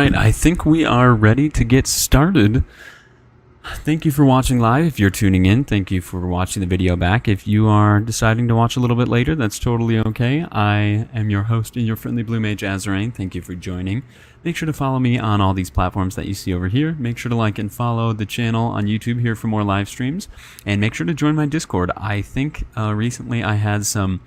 right, I think we are ready to get started. Thank you for watching live. If you're tuning in, thank you for watching the video back. If you are deciding to watch a little bit later, that's totally okay. I am your host and your friendly blue mage, Azoreign. Thank you for joining. Make sure to follow me on all these platforms that you see over here. Make sure to like and follow the channel on YouTube here for more live streams. And make sure to join my Discord. I think recently I had some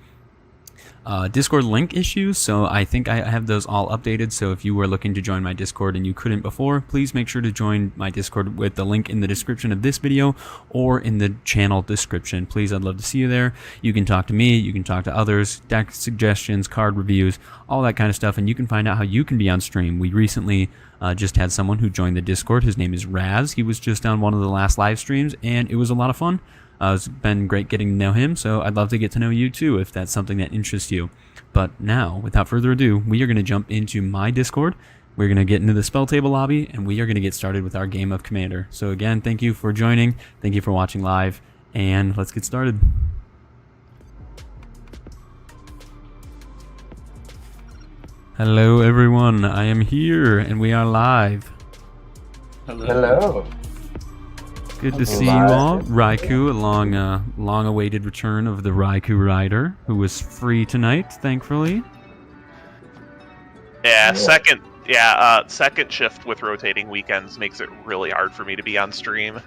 Discord link issues, so I think I have those all updated. So if you were looking to join my Discord and you couldn't before, please make sure to join my Discord with the link in the description of this video or in the channel description. Please, I'd love to see you there. You can talk to me, you can talk to others, deck suggestions, card reviews, all that kind of stuff, and you can find out how you can be on stream. We recently just had someone who joined the Discord. His name is Raz. He was just on one of the last live streams, and it was a lot of fun. It's been great getting to know him, so I'd love to get to know you too if that's something that interests you. But now, without further ado, we are going to jump into my Discord. We're going to get into the spell table lobby, and we are going to get started with our game of Commander. So again, thank you for joining, thank you for watching live, and let's get started. Hello everyone, I am here, and we are live. Hello. Good to see you all. Raikou, a long-awaited return of the Raikou Rider, who was free tonight, thankfully. Yeah, second shift with rotating weekends makes it really hard for me to be on stream.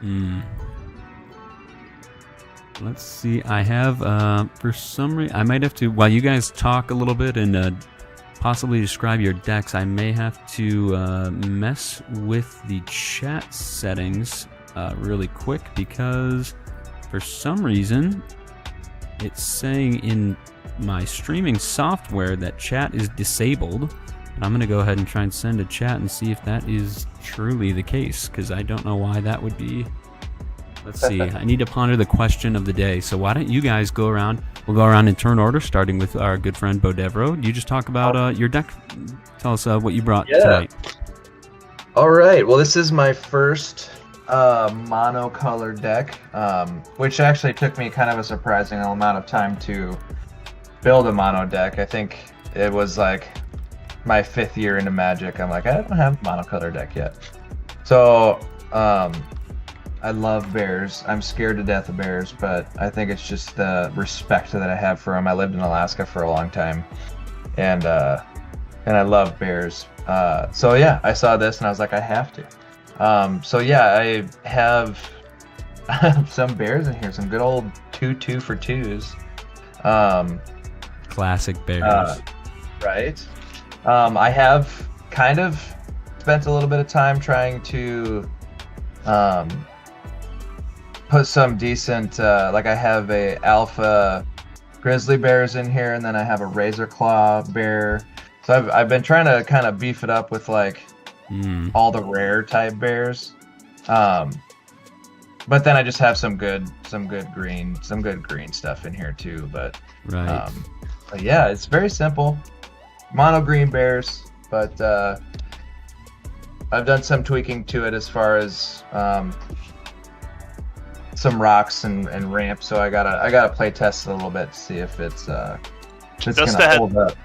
Let's see, I have, for some reason, I might have to, while you guys talk a little bit and possibly describe your decks, I may have to mess with the chat settings really quick, because for some reason it's saying in my streaming software that chat is disabled, and I'm gonna go ahead and try and send a chat and see if that is truly the case, because I don't know why that would be. Let's see. I need to ponder the question of the day, so why don't you guys go around. We'll go around in turn order, starting with our good friend Bodevro. You just talk about your deck. Tell us what you brought tonight. All right, well, this is my first mono-color deck, which actually took me kind of a surprising amount of time to build a mono deck. I think it was like my 5th year into Magic. I'm like, I don't have a mono-color deck yet. So I love bears. I'm scared to death of bears, but I think it's just the respect that I have for them. I lived in Alaska for a long time, and I love bears. So yeah, I saw this and I was like, I have to. So yeah, I have some bears in here, some good old 2/2 for 2s. Classic bears. Right. I have kind of spent a little bit of time trying to put some decent, like I have a alpha grizzly bears in here, and then I have a razor claw bear. So I've been trying to kind of beef it up with like all the rare type bears, but then I just have some good green stuff in here too. But right. But yeah, it's very simple, mono green bears. But I've done some tweaking to it as far as some rocks and ramps. So I gotta play test it a little bit to see if it's gonna hold up.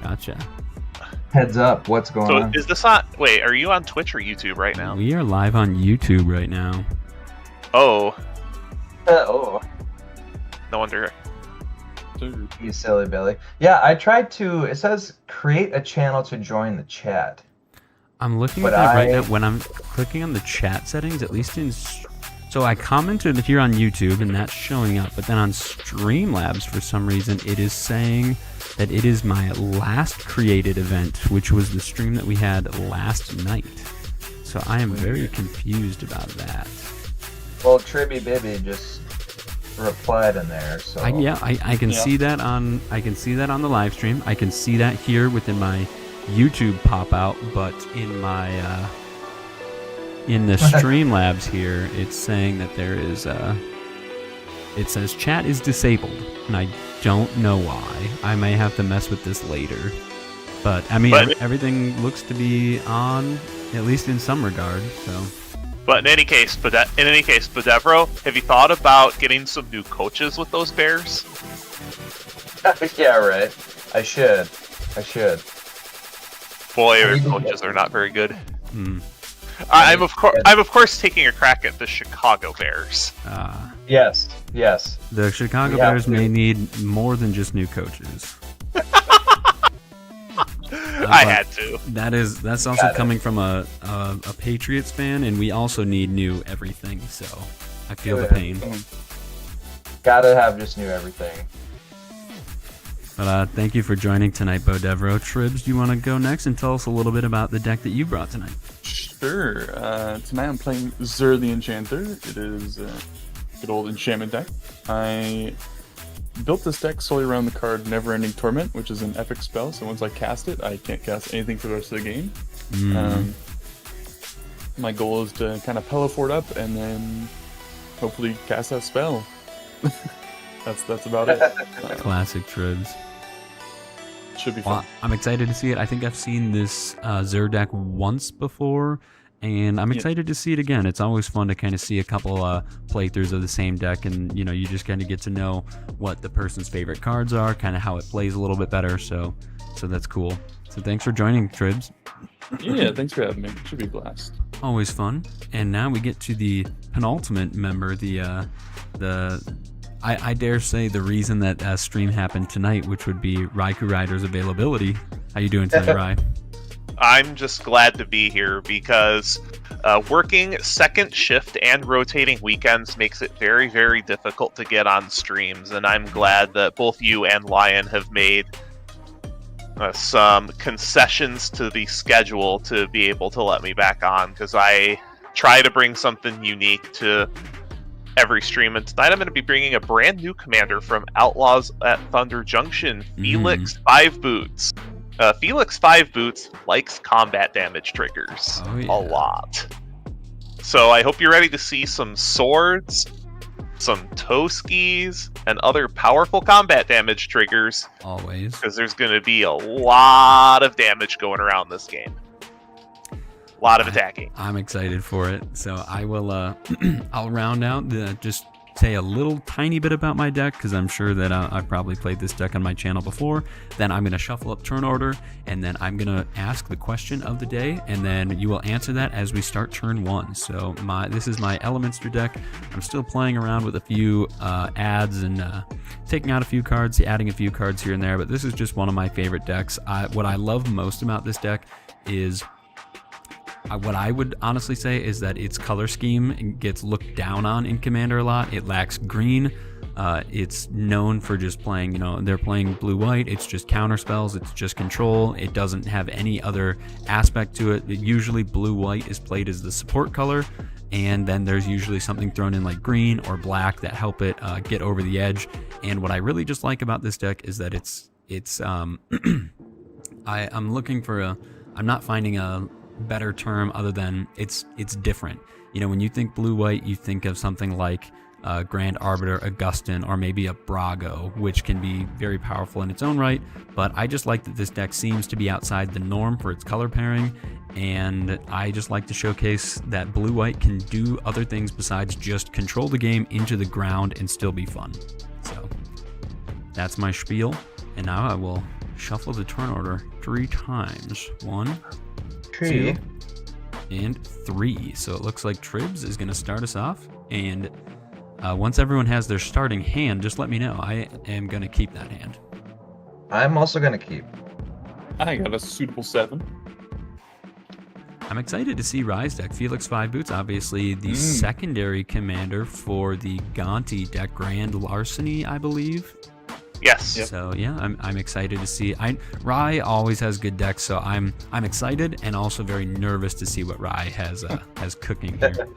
Gotcha. Heads up, what's going on? So is this on... Wait, are you on Twitch or YouTube right now? We are live on YouTube right now. Oh. Oh. No wonder. You silly Billy. Yeah, I tried to... It says create a channel to join the chat. I'm looking at that right now. When I'm clicking on the chat settings, at least in... So I commented here on YouTube, and that's showing up. But then on Streamlabs, for some reason, it is saying that it is my last created event, which was the stream that we had last night. So I am very confused about that. Well, Tribby Bibby just replied in there, so I can see that on the live stream. I can see that here within my YouTube pop out, but in my in the Streamlabs here, it's saying that there is it says chat is disabled, and I don't know why. I may have to mess with this later. But I mean, everything looks to be on, at least in some regard. So. But in any case, Bodevro, have you thought about getting some new coaches with those bears? Yeah, right. I should. Boy, our coaches are not very good. Hmm. I'm of course taking a crack at the Chicago Bears. Yes. The Chicago We have Bears to. may need more than just new coaches. I had to. That's also coming from a Patriots fan, and we also need new everything. So I feel the pain. Gotta have just new everything. But thank you for joining tonight, Bo Devro. Tribs, do you want to go next and tell us a little bit about the deck that you brought tonight? Sure. Tonight I'm playing Zur the Enchanter. It is a good old enchantment deck. I built this deck solely around the card Neverending Torment, which is an epic spell, so once I cast it, I can't cast anything for the rest of the game. My goal is to kind of Peliport it up and then hopefully cast that spell. That's about it. Classic Tribs. Should be fun. Well, I'm excited to see it. I think I've seen this Zur deck once before, and I'm excited to see it again. It's always fun to kind of see a couple playthroughs of the same deck, and you just kind of get to know what the person's favorite cards are, kind of how it plays a little bit better. So that's cool. So thanks for joining, Tribs. Yeah, thanks for having me. Should be a blast. Always fun. And now we get to the penultimate member, I dare say the reason that stream happened tonight, which would be Raikou Rider's availability. How you doing tonight, Rai? I'm just glad to be here because working second shift and rotating weekends makes it very, very difficult to get on streams, and I'm glad that both you and Lion have made some concessions to the schedule to be able to let me back on, because I try to bring something unique to every stream, and tonight I'm going to be bringing a brand new commander from Outlaws at Thunder Junction, Felix 5 Boots. Felix 5 Boots likes combat damage triggers a lot. So I hope you're ready to see some swords, some toe skis, and other powerful combat damage triggers. Always. Because there's going to be a lot of damage going around this game. A lot of attacking. I'm excited for it. So I will I'll round out just say a little tiny bit about my deck, because I'm sure that I've probably played this deck on my channel before. Then I'm going to shuffle up turn order, and then I'm going to ask the question of the day, and then you will answer that as we start turn one. So this is my Elminster deck. I'm still playing around with a few adds and taking out a few cards, adding a few cards here and there, but this is just one of my favorite decks. What I love most about this deck is what I would honestly say is that its color scheme gets looked down on in Commander a lot. It lacks green. It's known for just playing, they're playing blue-white. It's just counter spells. It's just control. It doesn't have any other aspect to it. Usually blue-white is played as the support color, and then there's usually something thrown in like green or black that help it get over the edge. And what I really just like about this deck is that I'm looking for I'm not finding a better term other than it's different. When you think blue-white, you think of something like Grand Arbiter, Augustin, or maybe a Brago, which can be very powerful in its own right, but I just like that this deck seems to be outside the norm for its color pairing, and I just like to showcase that blue-white can do other things besides just control the game into the ground and still be fun. So that's my spiel, and now I will shuffle the turn order 3 times. 1, 2, and 3. So it looks like Tribs is going to start us off, and once everyone has their starting hand, just let me know. I am going to keep that hand. I'm also going to keep. I got a suitable 7. I'm excited to see Rai's deck. Felix 5 Boots, obviously the secondary commander for the Gonti deck, Grand Larceny, I believe. Yes. Yep. So yeah, I'm excited to see. Rai always has good decks, so I'm excited and also very nervous to see what Rai has cooking here.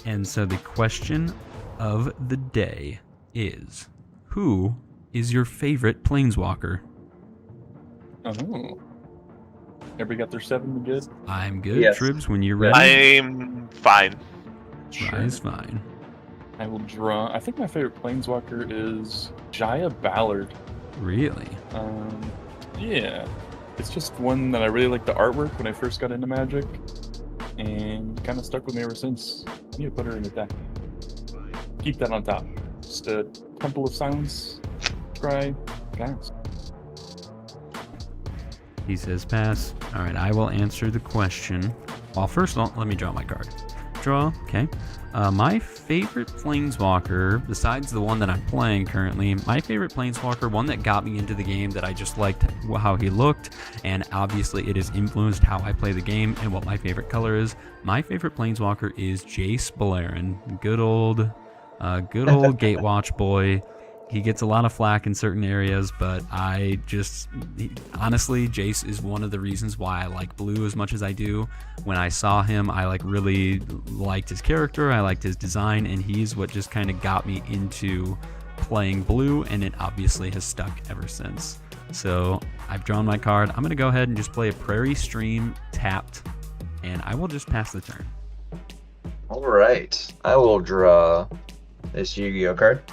And so the question of the day is, who is your favorite Planeswalker? Oh. Everybody got their 7 good? I'm good, Yes. Tribs, when you're ready. I'm fine. Rai's fine. I will draw. I think my favorite Planeswalker is Jaya Ballard. Really? Yeah. It's just one that I really liked the artwork when I first got into Magic, and kind of stuck with me ever since. I need to put her in the deck. Keep that on top. Just a Temple of Silence. Try gas. He says pass. All right, I will answer the question. Well, first, let me draw my card. Draw, okay. My favorite Planeswalker, besides the one that I'm playing currently, my favorite Planeswalker, one that got me into the game that I just liked how he looked, and obviously it has influenced how I play the game and what my favorite color is. My favorite Planeswalker is Jace Beleren. Good old Gatewatch boy. He gets a lot of flack in certain areas, but honestly, Jace is one of the reasons why I like blue as much as I do. When I saw him, I really liked his character, I liked his design, and he's what just kind of got me into playing blue, and it obviously has stuck ever since. So I've drawn my card. I'm going to go ahead and just play a Prairie Stream tapped, and I will just pass the turn. All right, I will draw this Yu-Gi-Oh card.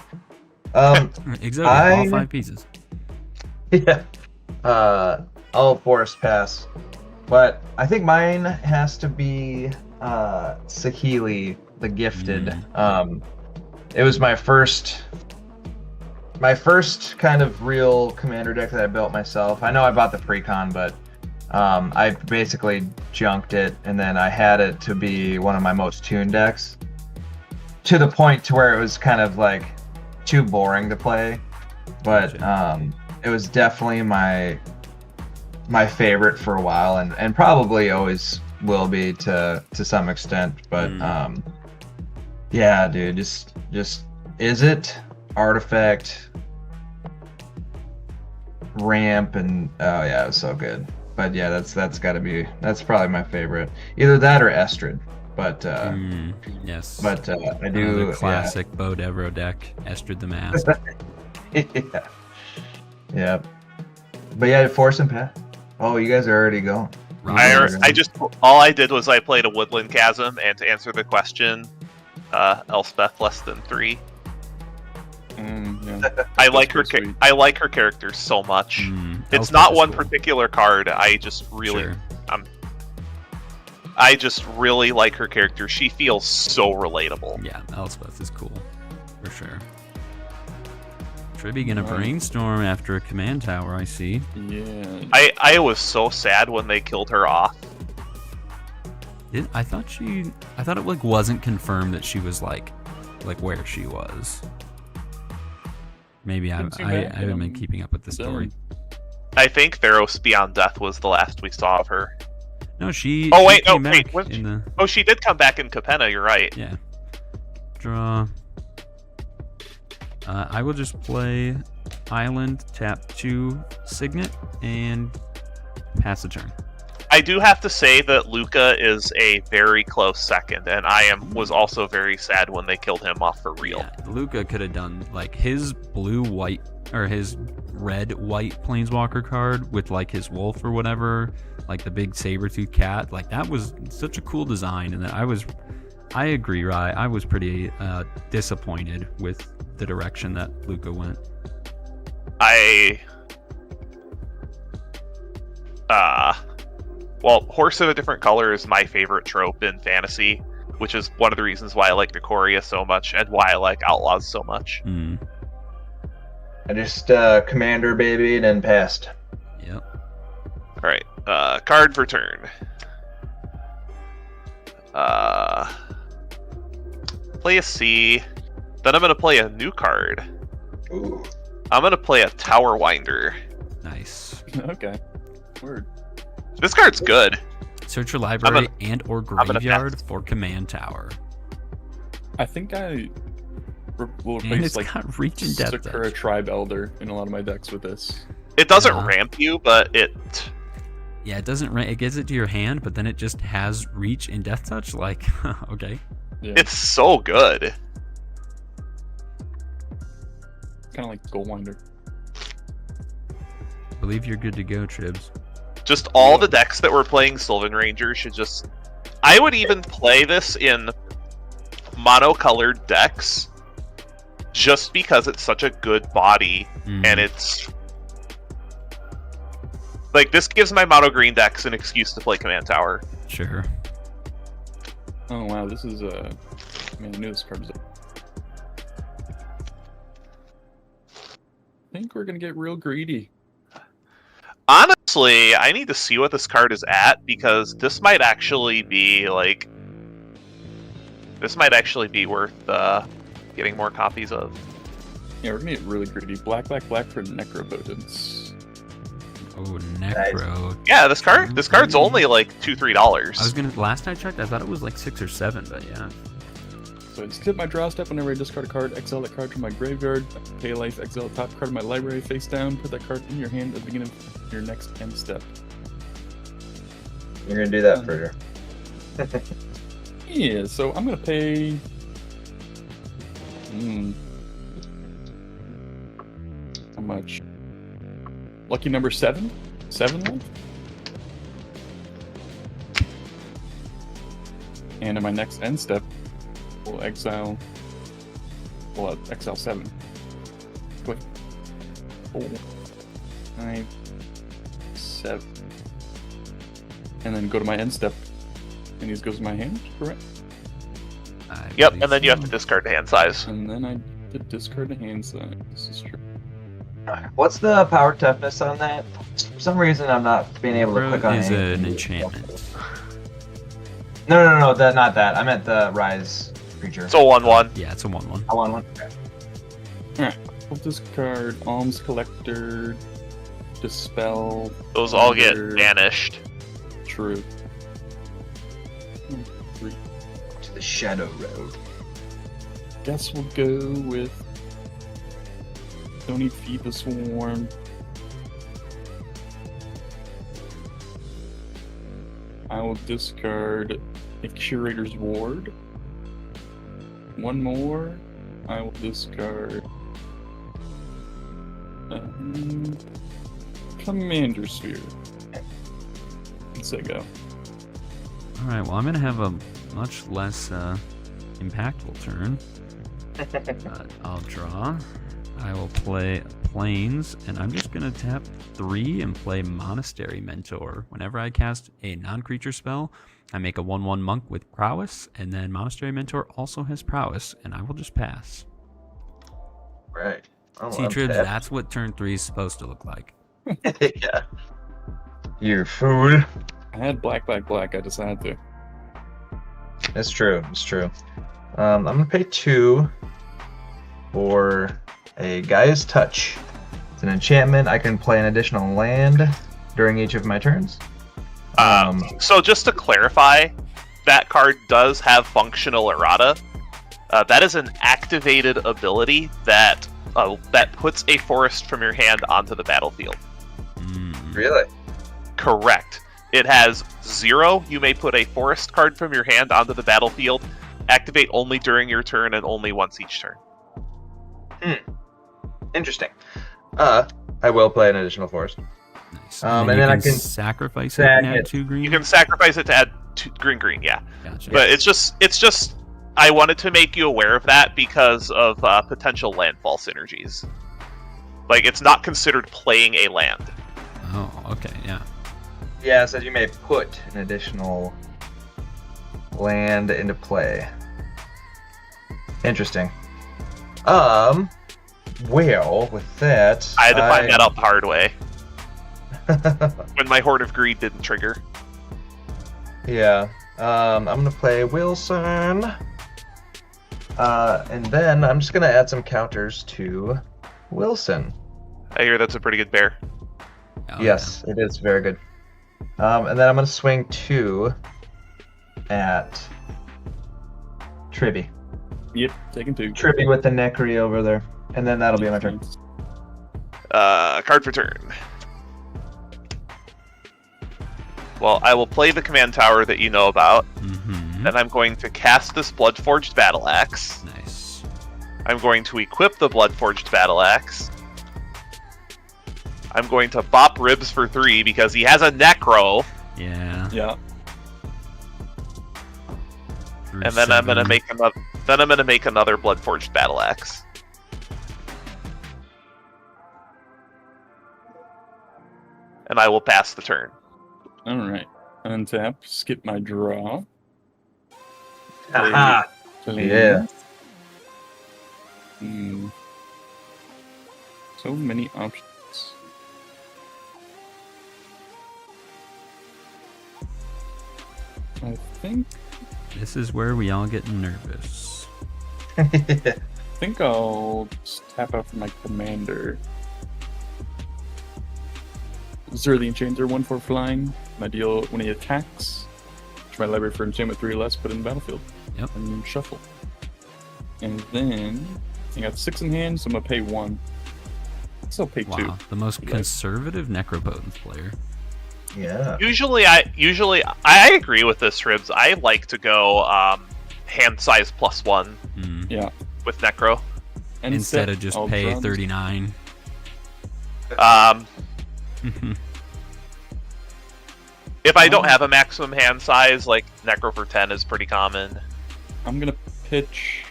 Exactly, all 5 pieces. Yeah. I'll force pass. But I think mine has to be Saheeli, the Gifted. It was my first kind of real commander deck that I built myself. I know I bought the pre-con, but I basically junked it, and then I had it to be one of my most tuned decks, to the point to where it was kind of like too boring to play. But it was definitely my favorite for a while, and probably always will be to some extent. But yeah, dude, just is it artifact, ramp, and oh yeah, it was so good. But yeah, that's probably my favorite. Either that or Estrid. But yes. But I do another classic Bo Devro deck, Estrid the Mask. Yeah. Yeah. But yeah, force and pass. Oh, you guys are already going. All I did was I played a Woodland Chasm, and to answer the question, Elspeth less than 3. Yeah. I like her. I like her character so much. It's Elspeth not is one cool. particular card. I just really, Sure. I just really like her character. She feels so relatable. Yeah, Elspeth is cool, for sure. Tribby gonna brainstorm after a command tower, I see. Yeah. I was so sad when they killed her off. I thought it wasn't confirmed that she was like where she was. Maybe I haven't been keeping up with the story. I think Theros Beyond Death was the last we saw of her. No, she. Oh wait, came no, back wait. in the... Oh, she did come back in Capenna. You're right. Yeah. Draw. I will just play Island, tap 2 Signet, and pass the turn. I do have to say that Luca is a very close second, and was also very sad when they killed him off for real. Yeah, Luca could have done like his blue-white or his red-white Planeswalker card with like his wolf or whatever, like the big saber-tooth cat. Like that was such a cool design, and I agree, Rye. I was pretty disappointed with the direction that Luca went. Well, Horse of a Different Color is my favorite trope in fantasy, which is one of the reasons why I like Nicoria so much and why I like Outlaws so much. I just commander babied and passed. Yep. Alright, card for turn. Play a C. Then I'm going to play a new card. Ooh. I'm going to play a Tower Winder. Nice. Okay. Word. This card's good. Search your library and/or gonna graveyard for command tower. I think I will And replace it's like got reach and depth. Sakura Tribe Elder in a lot of my decks with this. It doesn't Yeah. ramp you, but it... Yeah, it doesn't. It gets it to your hand, but then it just has reach and death touch. Like, okay. Yeah. It's so good. Kind of like Goldwinder. I believe you're good to go, Tribs. Just all the decks that were playing Sylvan Ranger should just... I would even play this in mono-colored decks just because it's such a good body, and it's... Like, this gives my mono-green decks an excuse to play Command Tower. Sure. Oh wow, this is man, I knew this card was. I think we're gonna get real greedy. honestly, I need to see what this card is at, because this might actually be like, this might actually be worth getting more copies of. Yeah, we're gonna get really greedy. Black for Necropotence. Oh, Necro. Yeah, this card's only like $2-3. I was gonna. Last I checked, I thought it was like 6 or 7, but yeah. So I skip my draw step whenever I discard a card, exile that card from my graveyard, pay life, exile the top card of my library face down, put that card in your hand at the beginning of your next end step. You're gonna do that for sure. Yeah, so I'm gonna pay. How much? Lucky number 7? 7 life? And in my next end step, we'll exile. Well, exile 7. Wait. 4, 5, 7. And then go to my end step. And these goes in my hand, correct? Yep, and then you have to discard the hand size. And then I did discard the hand side. This is true. What's the power toughness on that? For some reason, I'm not being able to click on Is it. an enchantment. No, not that. I meant the rise creature. It's a 1/1. Yeah, it's a 1/1. I want one. Okay. Alright, pull this card, Alms Collector, Dispel. Those all get Thunder, banished. True. 3. To the Shadow Road. Guess we'll go with. Don't need Feed the Swarm. I will discard a Curator's Ward. One more. I will discard. Commander Sphere. Let's say go. Alright, well, I'm gonna have a much less impactful turn. I'll draw. I will play Plains, and I'm just gonna tap 3 and play Monastery Mentor. Whenever I cast a non-creature spell, I make a 1/1 monk with prowess, and then Monastery Mentor also has prowess, and I will just pass. Right. Oh, See, I'm Tribs, tapped. that's what turn 3 is supposed to look like. Yeah. You fool. I had black. I just had to. It's true. I'm gonna pay 2 for a Gaia's Touch. It's an enchantment. I can play an additional land during each of my turns. So just to clarify, that card does have functional errata. That is an activated ability that puts a forest from your hand onto the battlefield. Really? Correct. It has 0. You may put a forest card from your hand onto the battlefield. Activate only during your turn and only once each turn. Interesting. I will play an additional forest. Nice. And you then I can can sacrifice it and sack add it. 2 green. You can sacrifice it to add green, yeah. Gotcha. But it's just I wanted to make you aware of that because of potential landfall synergies. Like, it's not considered playing a land. Oh, okay, yeah. Yeah, it says you may put an additional land into play. Interesting. Well, with that, I had to find that out the hard way when my Horde of Greed didn't trigger. Yeah. I'm gonna play Wilson. And then I'm just gonna add some counters to Wilson. I hear that's a pretty good bear. Oh, Yes, it is very good. And then I'm gonna swing 2 at Tribby. Yep, taking 2. Tribby with the Necri over there. And then that'll be my turn. Card for turn. Well, I will play the command tower that you know about, Mm-hmm. and I'm going to cast this Bloodforged Battle Axe. Nice. I'm going to equip the Bloodforged Battle Axe. I'm going to bop Ribs for 3 because he has a Necro, Yeah. Yeah. and then I'm gonna make another. Then I'm gonna make another Bloodforged Battle Axe. And I will pass the turn. Alright. Untap, skip my draw. Aha! Play. Yeah. Hmm. So many options. I think This is where we all get nervous. I'll just tap out for my commander. Zur the Enchanter, 1/4 flying. My deal when he attacks. Which my library for enchantment 3 or less, put in the battlefield. Yep. And shuffle. And then I got 6 in hand, so I'm gonna pay 1. I'll pay 2. Wow, the most conservative Necropotence player. Yeah. Usually I agree with this, Ribs. I like to go hand size +1 Yeah. with Necro. And Instead of just pay Ultrons. 39. If I don't have a maximum hand size, like Necro for 10 is pretty common. I'm gonna pitch.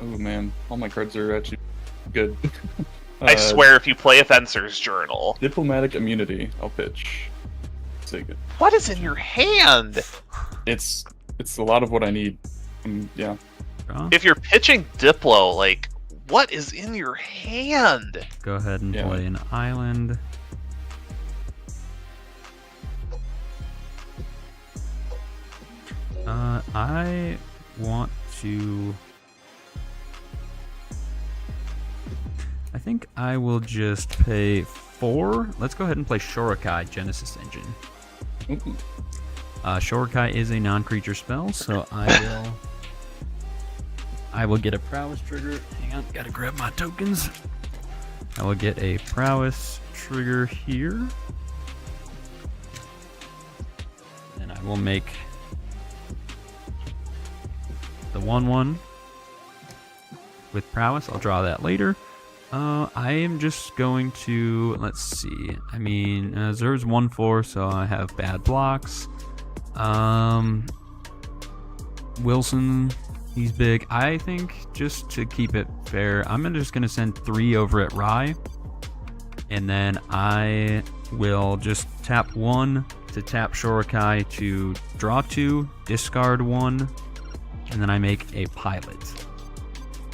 Oh man, all my cards are actually good. I swear, if you play a Fencer's Journal. Diplomatic immunity. I'll pitch. Say good. What is in your hand? It's a lot of what I need. Yeah. Draw. If you're pitching Diplo, like, what is in your hand? Go ahead and Yeah. play an island. I want to... I think I will just pay 4. Let's go ahead and play Shorikai Genesis Engine. Ooh. Shorikai is a non-creature spell, so I will get a prowess trigger. Hang on, gotta grab my tokens. I will get a prowess trigger here. And I will make the 1/1 with prowess. I'll draw that later. I am just going to, let's see. I mean, Zer's 1/4, so I have bad blocks. Wilson, he's big. I think just to keep it fair, I'm just gonna send 3 over at Rye, and then I will just tap 1 to tap Shorikai to draw 2, discard 1, and then I make a pilot.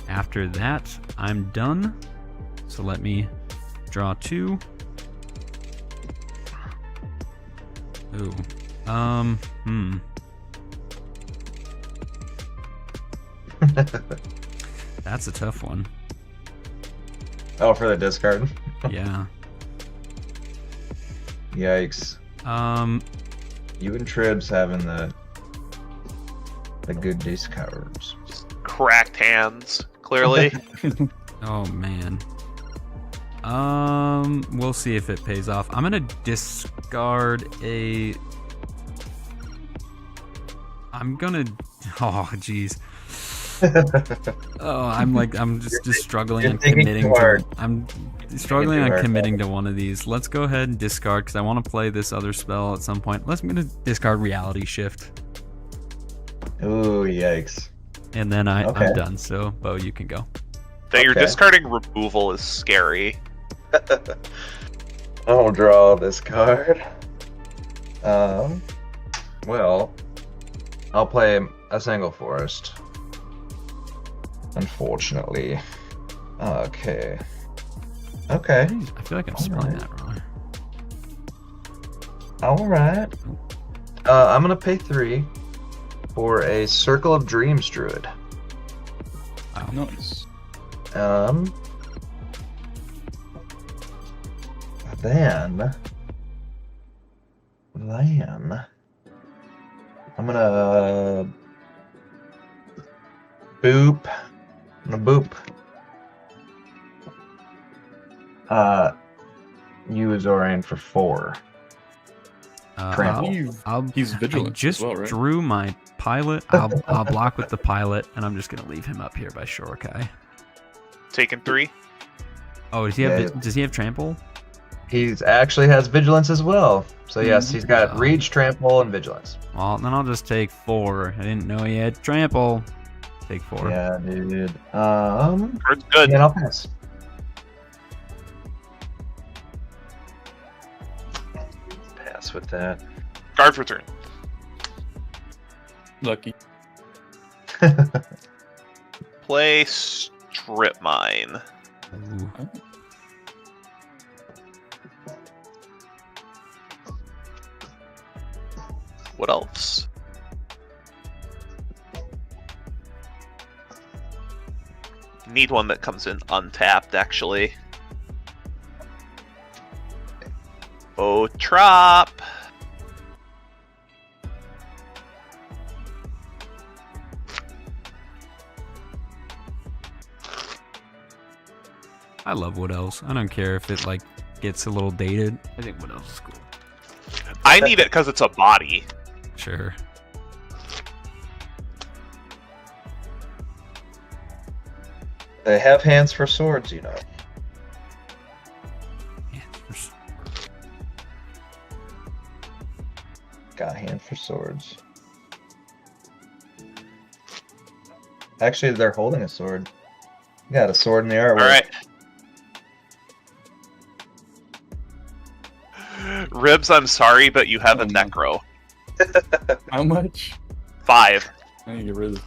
After that, I'm done. So let me draw 2. Ooh. That's a tough one. Oh, for the discard? Yeah. Yikes. You and Tribs having the good discards. Cracked hands, clearly. Oh man. We'll see if it pays off. I'm gonna discard a. I'm gonna. Oh jeez. Oh, I'm just struggling you're on thinking committing too hard. I'm struggling too on hard, committing to one of these. Let's go ahead and discard because I want to play this other spell at some point. I'm gonna discard Reality Shift, Ooh, yikes. and then Okay. I'm done. So, Bo, you can go. That you're Okay. discarding removal is scary. I'll draw this card. Well, I'll play a single forest. Unfortunately. Okay. Okay. I feel like I'm spelling that wrong. Alright. I'm gonna pay 3 for a Circle of Dreams Druid. Wow. Nice. Then I'm gonna boop. I'm gonna boop. You Azoreign for 4. Trample. He's vigilant I just as well, right? drew my pilot. I'll block with the pilot, and I'm just gonna leave him up here by Shorikai. Taking 3. Oh, does he have trample? He's actually has vigilance as well. So yes, he's got reach, trample, and vigilance. Well, then I'll just take 4. I didn't know he had trample. Take 4. Yeah, dude. Card's good. And I'll pass. Pass with that. Guard for turn. Lucky. Play Strip Mine. Ooh. What else? Need one that comes in untapped, actually. Oh, Trop! I love What Else. I don't care if it like gets a little dated. I think What Else is cool. I need it because it's a body. Sure. They have hands for swords, you know. Yeah, Got a hand for swords. Actually, they're holding a sword. Got a sword in the artwork. Alright. Ribs, I'm sorry, but you have a necro. How much? 5. I need to get rid of.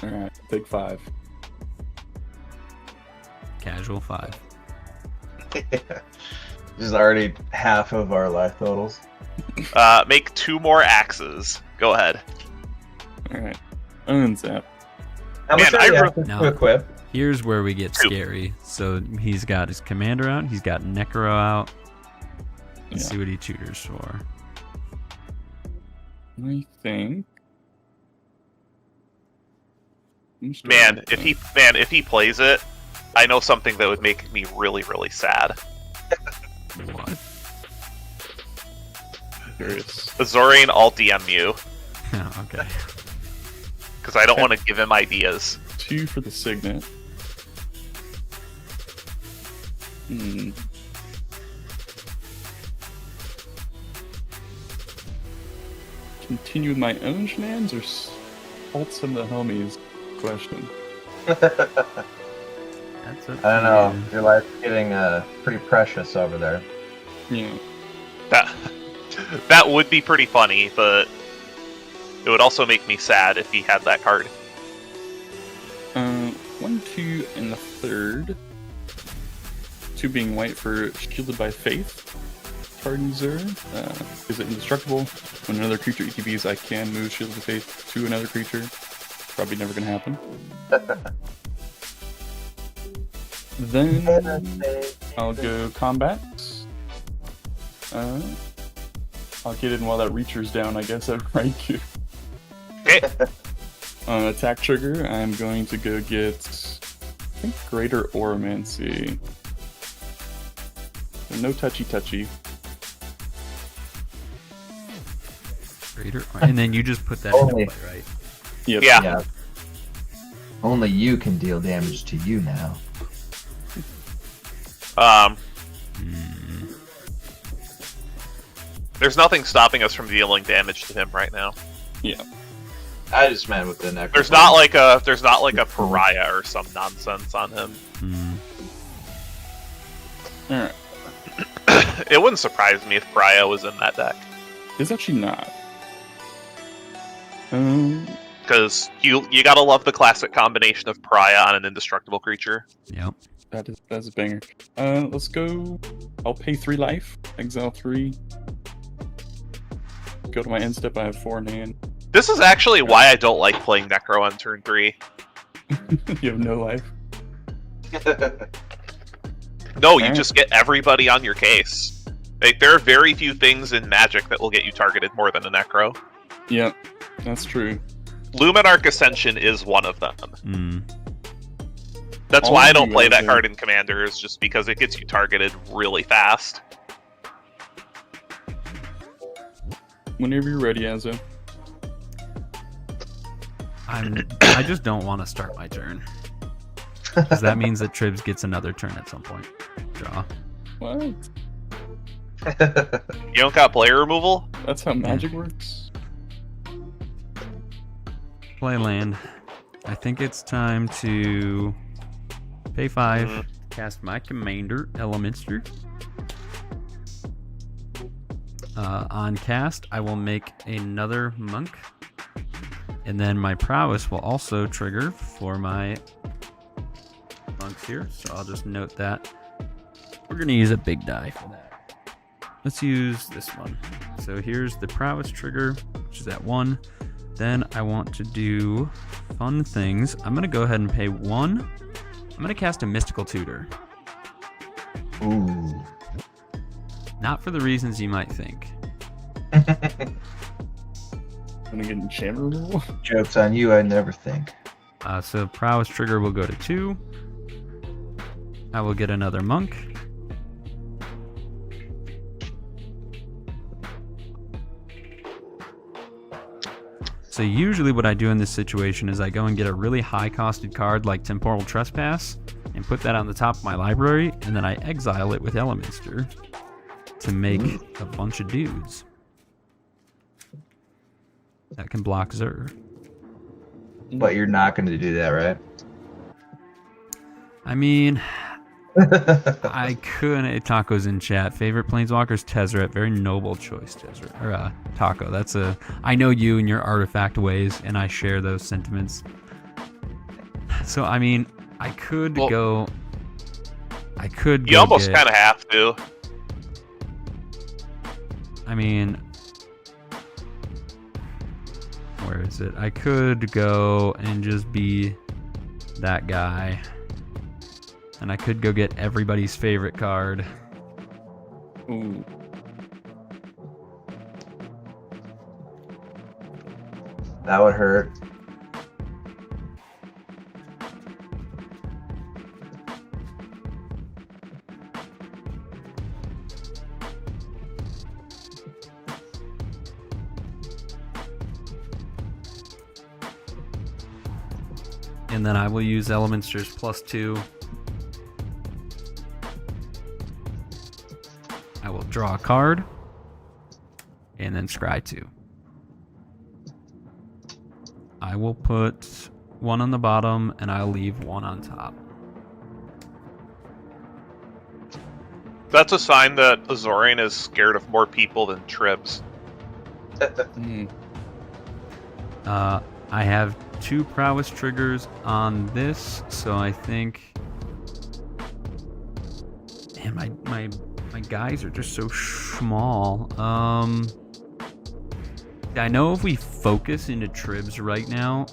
Alright, take 5. Casual 5. This is already half of our life totals. Make 2 more axes. Go ahead. Alright. Unsap. How much Man, are you I asking No. to equip? Here's where we get 2. scary. So he's got his commander out. He's got Necro out. Let's Yeah. see what he tutors for. I think. Man, if he plays it, I know something that would make me really, really sad. What? Curious. Azoreign alt DM you, Okay. because I don't want to give him ideas. 2 for the signet. Hmm. Continue with my own shenanigans or halt some of the homies? Question. That's it. I don't know. Your life's getting pretty precious over there. Yeah. That would be pretty funny, but it would also make me sad if he had that card. 1, 2, and the third. 2 being white for Shielded by Faith. Tardizer. Is it indestructible? When another creature ETBs, I can move Shielded by Faith to another creature. Probably never gonna happen. Then I'll go combat. I'll get in while that Reacher's down, I guess, at Raikou. Okay. On attack trigger, I'm going to go get, I think, Greater Oromancy. So no touchy-touchy. Greater, and then you just put that into play, right? Yep. Yeah. Only you can deal damage to you now. There's nothing stopping us from dealing damage to him right now. Yeah. I just meant with the necro. There's not like a pariah or some nonsense on him. Alright. It wouldn't surprise me if pariah was in that deck, It's actually not. because you gotta love the classic combination of pariah on an indestructible creature. Yep. That's a banger. Let's go. I'll pay 3 life. Exile 3. Go to my end step. I have 4 in hand. This is actually why I don't like playing Necro on turn 3. You have no life. No, you Alright. just get everybody on your case. Like, there are very few things in Magic that will get you targeted more than a Necro. Yep, that's true. Luminarch Ascension is one of them. That's All why I of don't you play guys that are- card in Commander, is just because it gets you targeted really fast. Whenever you're ready, Azo. I just don't want to start my turn. Because that means that Tribs gets another turn at some point. Draw. What? You don't got player removal? That's how magic works? Play land. I think it's time to pay 5. Cast my commander, Elminster. On cast, I will make another monk. And then my prowess will also trigger for my monks here. So I'll just note that. We're going to use a big die for that. let's use this one. So here's the prowess trigger, which is at 1. Then I want to do fun things. I'm gonna go ahead and pay 1. I'm gonna cast a Mystical Tutor. Ooh. Not for the reasons you might think. Gonna get enchantment removal. Joke's on you, I never think. So prowess trigger will go to 2. I will get another monk. So usually what I do in this situation is I go and get a really high costed card like Temporal Trespass and put that on the top of my library, and then I exile it with Elminster to make a bunch of dudes that can block Zur. But you're not going to do that, right? I mean, I could. Taco's in chat. Favorite planeswalkers, Tezzeret. Very noble choice, Tezzeret. Or Taco. That's a. I know you and your artifact ways, and I share those sentiments. So I mean, I could go. I could. You almost kind of have to. I mean, where is it? I could go and just be that guy. And I could go get everybody's favorite card. Ooh. That would hurt. And then I will use Elminster's +2. I will draw a card. And then scry 2. I will put 1 on the bottom and I'll leave 1 on top. That's a sign that Azoreign is scared of more people than Tribs. I have 2 prowess triggers on this, so I think. Man, my guys are just so small. I know if we focus into Tribs right now,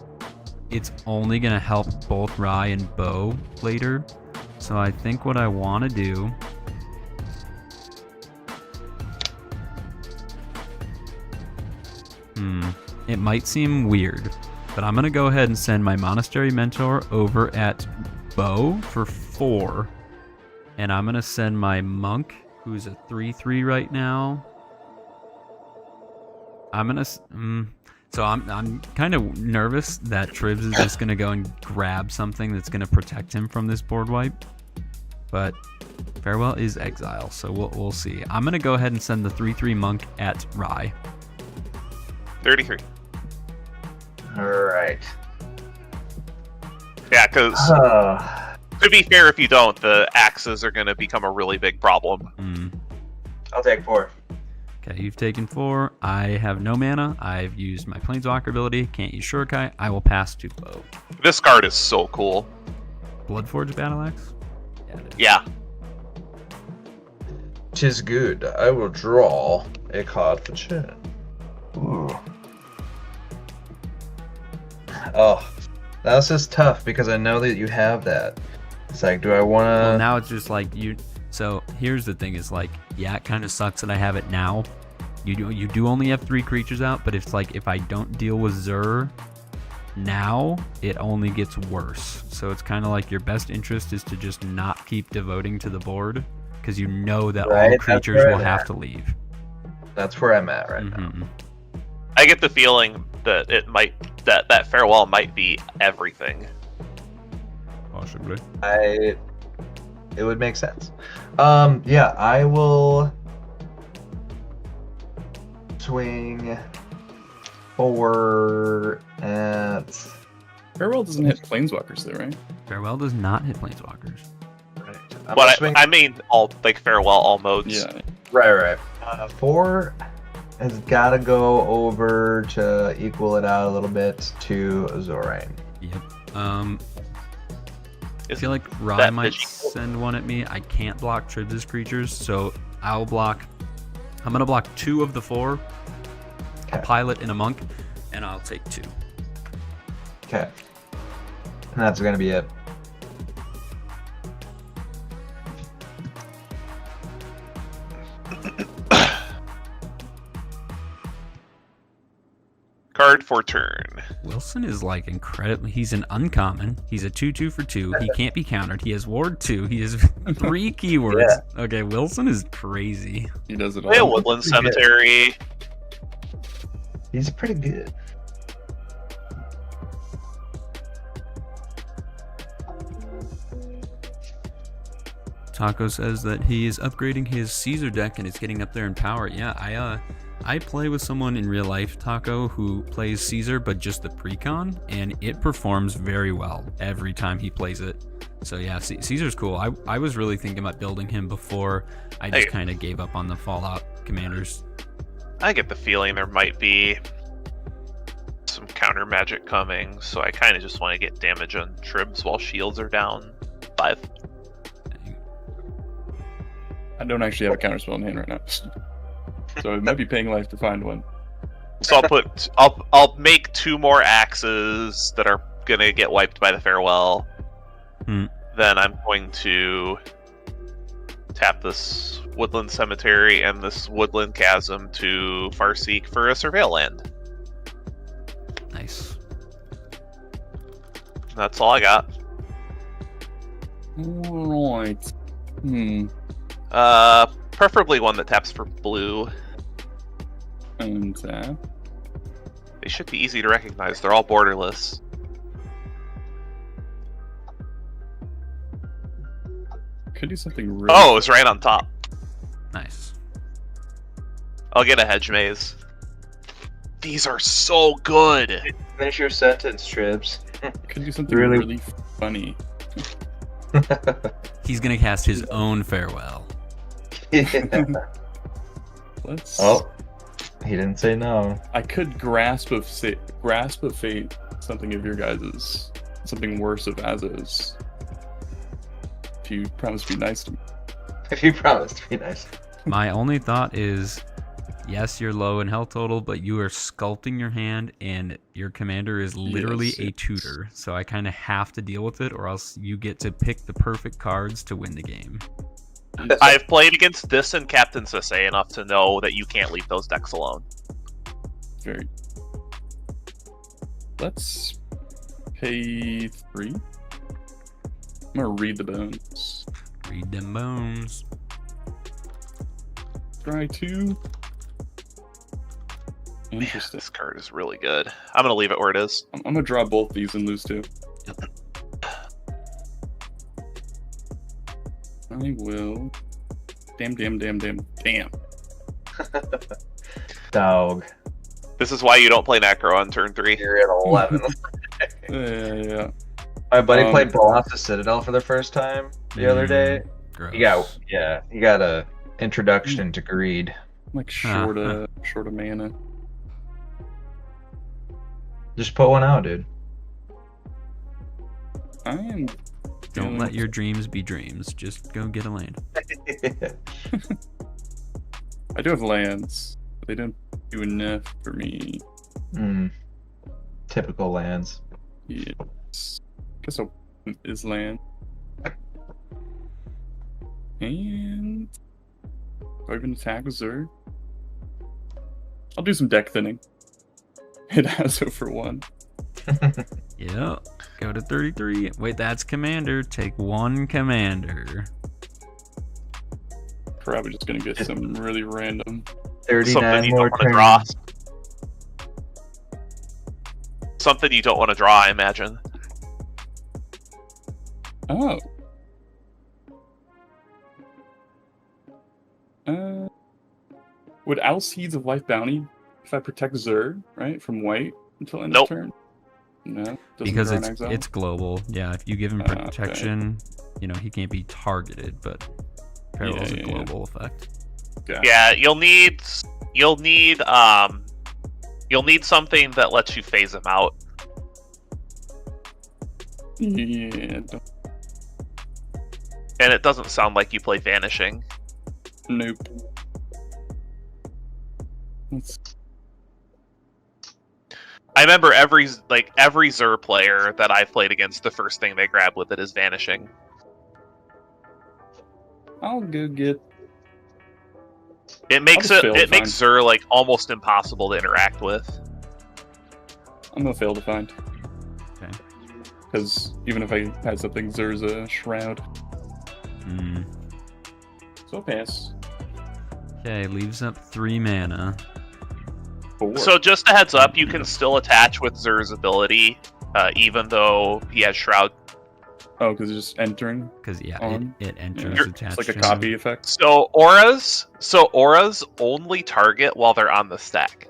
it's only gonna help both Rye and Bo later. So I think what I want to do. It might seem weird, but I'm gonna go ahead and send my Monastery Mentor over at Bo for 4. And I'm gonna send my Monk, who's a 3/3 right now. I'm gonna. So I'm kind of nervous that Tribs is just gonna go and grab something that's gonna protect him from this board wipe. But Farewell is Exile, so we'll see. I'm gonna go ahead and send the 3/3 Monk at Rye. 33. All right. Yeah, because to be fair, if you don't, the axes are going to become a really big problem. I'll take 4. Okay, you've taken 4. I have no mana. I've used my Planeswalker ability. Can't use Shurikai. I will pass to Bo. This card is so cool. Bloodforge Battle Axe? Yeah, it is. Yeah. 'Tis good. I will draw a card for turn. Ooh. Oh, that was just tough because I know that you have that. It's like, do I want to... Well, now it's just like you... So, here's the thing is like, yeah, it kind of sucks that I have it now. You do only have 3 creatures out, but it's like, if I don't deal with Zur now, it only gets worse. So it's kind of like your best interest is to just not keep devoting to the board, because you know that all creatures will have to leave. That's where I'm at right now. I get the feeling that it might that Farewell might be everything. Possibly. It would make sense. Yeah, I will swing 4 at... Farewell doesn't hit planeswalkers though, right? Farewell does not hit planeswalkers. Right. But I mean, all like Farewell, all modes. Yeah. Right. 4 has got to go over to equal it out a little bit to Azoreign. Yep. I feel like Rye might send one at me. I can't block Tribs' creatures, so I'll block I'm going to block 2 of the 4, a Okay. pilot and a monk, and I'll take 2. Okay. And that's gonna be it. Card for turn. Wilson is like incredible. He's an uncommon. He's a 2/2 for 2. He can't be countered. He has ward 2. He has 3 keywords. Yeah. Okay, Wilson is crazy. He does it Play a all. Woodland Pretty good. Cemetery. He's pretty good. Taco says that he is upgrading his Caesar deck and it's getting up there in power. Yeah, I play with someone in real life, Taco, who plays Caesar but just the precon, and it performs very well every time he plays it. So yeah, Caesar's cool. I was really thinking about building him before I just Hey. kind of gave up on the Fallout commanders. I get the feeling there might be some counter magic coming, so I kind of just want to get damage on tribs while shields are down 5. I don't actually have a counterspell in hand right now. So it might be paying life to find one. So I'll make 2 more axes that are gonna get wiped by the farewell. Hmm. Then I'm going to tap this Woodland Cemetery and this Woodland Chasm to Farseek for a Surveil land. Nice. That's all I got. Alright. Preferably one that taps for blue. And They should be easy to recognize. They're all borderless. could do something really... Oh, it's right on top. Nice. I'll get a hedge maze. These are so good. Finish your sentence, Tribs. Could do something Really- really funny. He's gonna cast his own farewell. Yeah. Let's... Oh, he didn't say no. I could grasp of fate something of your guys's, something worse of Az's. If you promise to be nice to me. If you promise to be nice. My only thought is, yes, you're low in health total, but you are sculpting your hand, and your commander is literally Yes, a yes. tutor. So I kind of have to deal with it, or else you get to pick the perfect cards to win the game. I've played against this and Captain Sisse enough to know that you can't leave those decks alone. Very. Let's pay 3. I'm gonna read the bones. Read them bones. Try 2. Man, Interesting. this card is really good. I'm gonna leave it where it is. I'm gonna draw both these and lose 2. I will. Damn. Dog. This is why you don't play Necro on turn 3. You're at 11. Yeah. My buddy Um, played Colossus Citadel for the first time the other day. Gross. He got a introduction to greed. I'm like short of mana. Just put one out, dude. I am. Don't let your dreams be dreams. Just go get a land. I do have lands, but they don't do enough for me. Typical lands. Yes. Guess I'll is land. And do I even attack with Zerg? I'll do some deck thinning. Hit Azo for 1. Yeah. Go to 33. Wait, that's commander. Take 1 commander. Probably just gonna get some really random. 39 Something you don't more want to draw. turns. Something you don't want to draw, I imagine. Oh. Would Owl Seeds of Life Bounty if I protect Zerg, right, from white until end Nope. of turn? No, doesn't Because draw an exile? it's global. Yeah, if you give him Okay. protection, he can't be targeted, but Parallel's a Yeah. global effect. Gotcha. Yeah, you'll need something that lets you phase him out. Yeah. And it doesn't sound like you play Vanishing. Nope. It's, I remember every Zer player that I've played against, the first thing they grab with it is Vanishing. I'll go get. It makes I'll just fail to makes find. Zer like almost impossible to interact with. I'm gonna fail to find. Okay. Because even if I had something, there's a shroud. So pass. Okay, leaves up 3 mana. 4. So just a heads up, you can still attach with Zer's ability, even though he has Shroud. Oh, because it's just entering. Because yeah, On. it enters Yeah. attached. It's like a to copy him. effect. So auras only target while they're on the stack.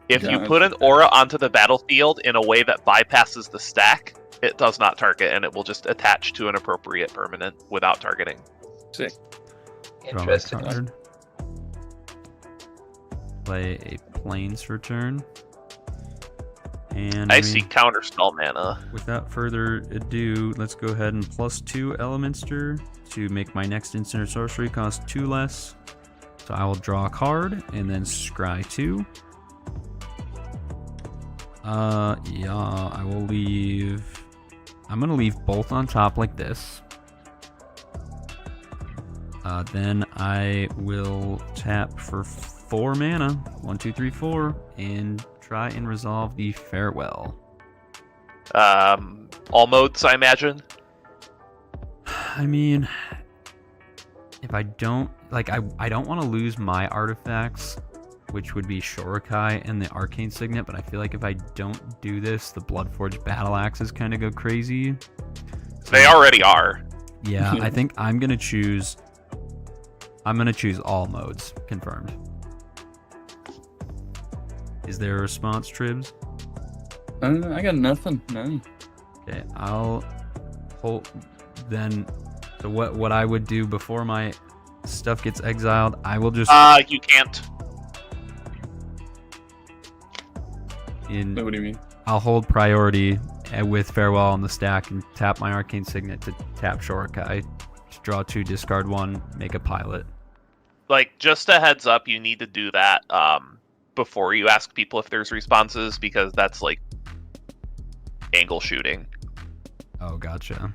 If you put an aura onto the battlefield in a way that bypasses the stack, it does not target, and it will just attach to an appropriate permanent without targeting. Sick. Draw my Interesting. card. Play a Plains for turn. And I see counterspell mana. without further ado, let's go ahead and +2 Elminster to make my next instant or sorcery cost 2 less. So I will draw a card and then scry 2. Yeah, I will leave. I'm gonna leave both on top like this. Then I will tap for 4 mana. 1, 2, 3, 4, and try and resolve the Farewell. All modes, I imagine. I mean, if I don't like, I don't want to lose my artifacts, which would be Shorikai and the Arcane Signet, but I feel like if I don't do this, the Bloodforged Battle Axes kind of go crazy. They already are. Yeah, I think I'm gonna choose all modes. Confirmed. Is there a response, Tribs? I got nothing. No. Okay, I'll hold then. So what I would do before my stuff gets exiled, I will just You can't. What do you mean? I'll hold priority with Farewell on the stack and tap my Arcane Signet to tap Shorikai, to draw 2, discard 1, make a pilot. Like, just a heads up, you need to do that before you ask people if there's responses, because that's like angle shooting. Oh, gotcha.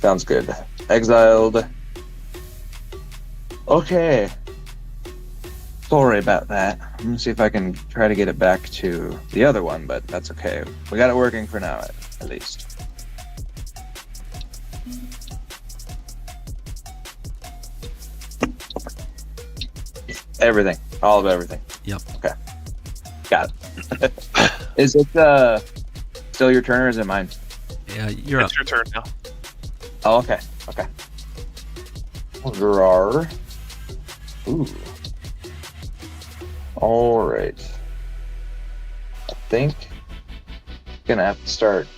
Sounds good. Exiled. Okay. Sorry about that. I'm gonna see if I can try to get it back to the other one, but that's okay. We got it working for now, at least. Everything. All of everything. Yep. Okay. Got it. Is it still your turn or is it mine? Yeah, you're up. It's your turn now. Oh, okay. Okay. Draw. Ooh. All right. I think I'm gonna have to start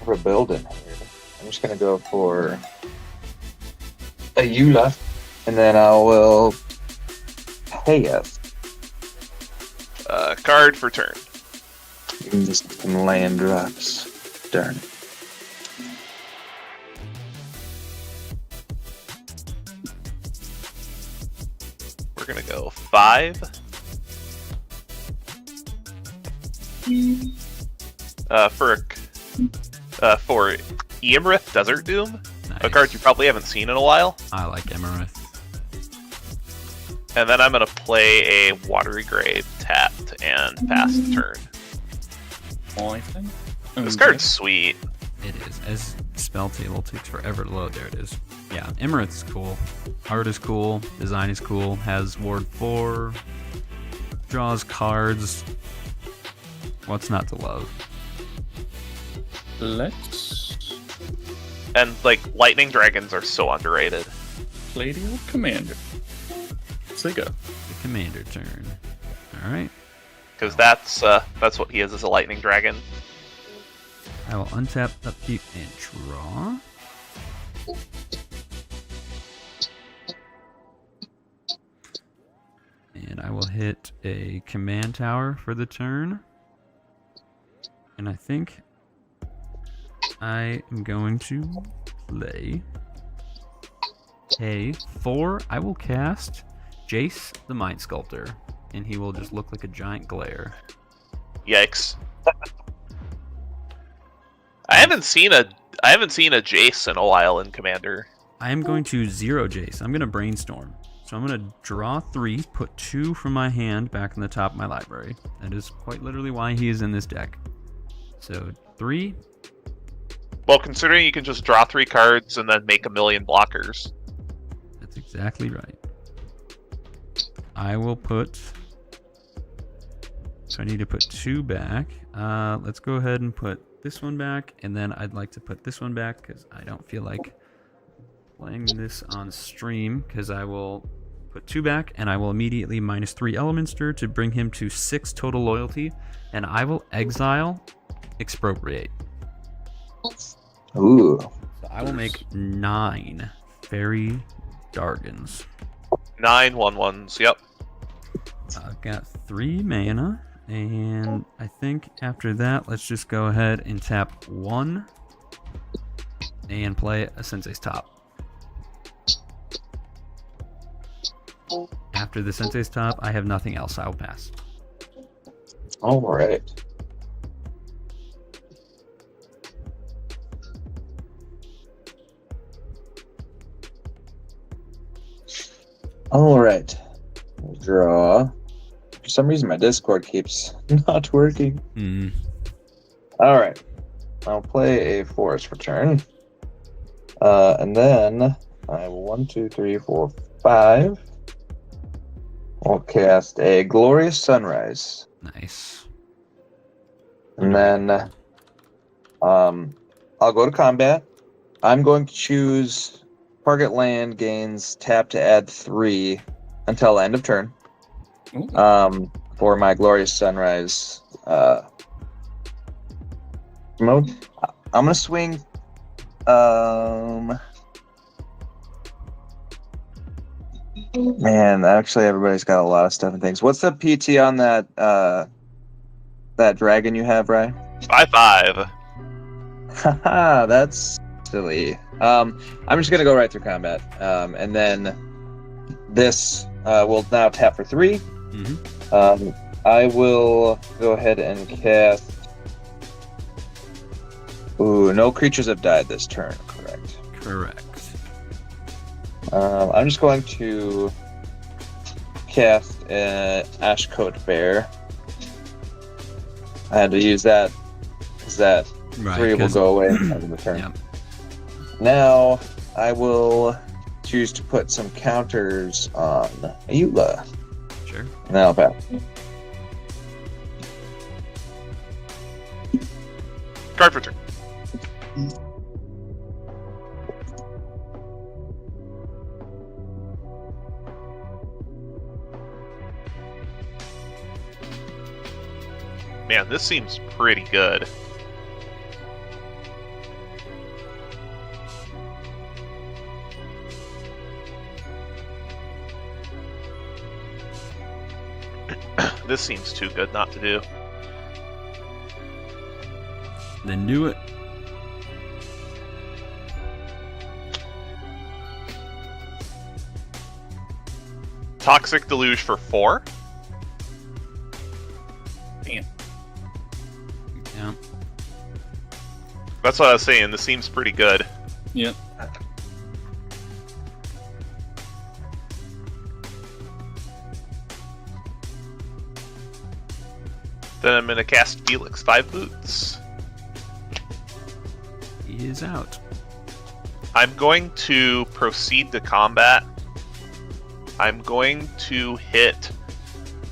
rebuilding here. I'm just gonna go for Ayula, and then I will pay us. Card for turn. Just some land drops. Darn. We're gonna go 5. For Emerith Desert Doom, a Nice. card you probably haven't seen in a while. I like Emerith. And then I'm gonna play a Watery Grave tapped and pass the turn. I think. This card's sweet. It is. As spell table takes forever to load. There it is. Yeah, Emerith's cool. Art is cool. Design is cool. Has Ward 4. Draws cards. What's not to love? Let's And like lightning dragons are so underrated. play the old commander. Let's go. The commander turn. Alright. Because that's what he is as a lightning dragon. I will untap, upkeep, and draw. And I will hit a command tower for the turn. And I think I am going to play a 4. I will cast Jace the Mind Sculptor, and he will just look like a giant glare. Yikes. I haven't seen a Jace in a while in Commander. I am going to 0 Jace. I'm going to brainstorm. So I'm going to draw 3, put 2 from my hand back in the top of my library. That is quite literally why he is in this deck. So 3. Well, considering you can just draw 3 cards and then make a million blockers. That's exactly right. I will put... So I need to put 2 back. Let's go ahead and put this one back. And then I'd like to put this one back because I don't feel like playing this on stream, because I will put 2 back and I will immediately -3 Elminster to bring him to 6 total loyalty. And I will exile Expropriate. Ooh. So I will make 9 Fairy Dargons. 9 1/1s, yep. I've got 3 mana, and I think after that, let's just go ahead and tap 1 and play a Sensei's Top. After the Sensei's Top, I have nothing else. I'll pass. All right. All right. We'll draw. For some reason, my Discord keeps not working. All right. I'll play a forest return. And then I will 1, 2, 3, 4, 5. I'll cast a Glorious Sunrise. Nice. And then I'll go to combat. I'm going to choose target land gains tap to add 3 until end of turn. Ooh. For my Glorious Sunrise mode. I'm gonna swing man, actually everybody's got a lot of stuff and things. What's the PT on that that dragon you have, Ryan? 5/5. Haha, that's silly. I'm just gonna go right through combat. And then this will now tap for 3. I will go ahead and cast. Ooh, no creatures have died this turn, correct? Correct. I'm just going to cast Ashcoat Bear. I had to use that because that 3 will go away on the turn. Yep. Now I will choose to put some counters on Ayula. Sure. And then I'll pass. Card for turn. Man, this seems pretty good. This seems too good not to do. Then do it. Toxic Deluge for 4. Damn. Yeah. That's what I was saying. This seems pretty good. Yep. Then I'm going to cast Felix 5 Boots. He is out. I'm going to proceed to combat. I'm going to hit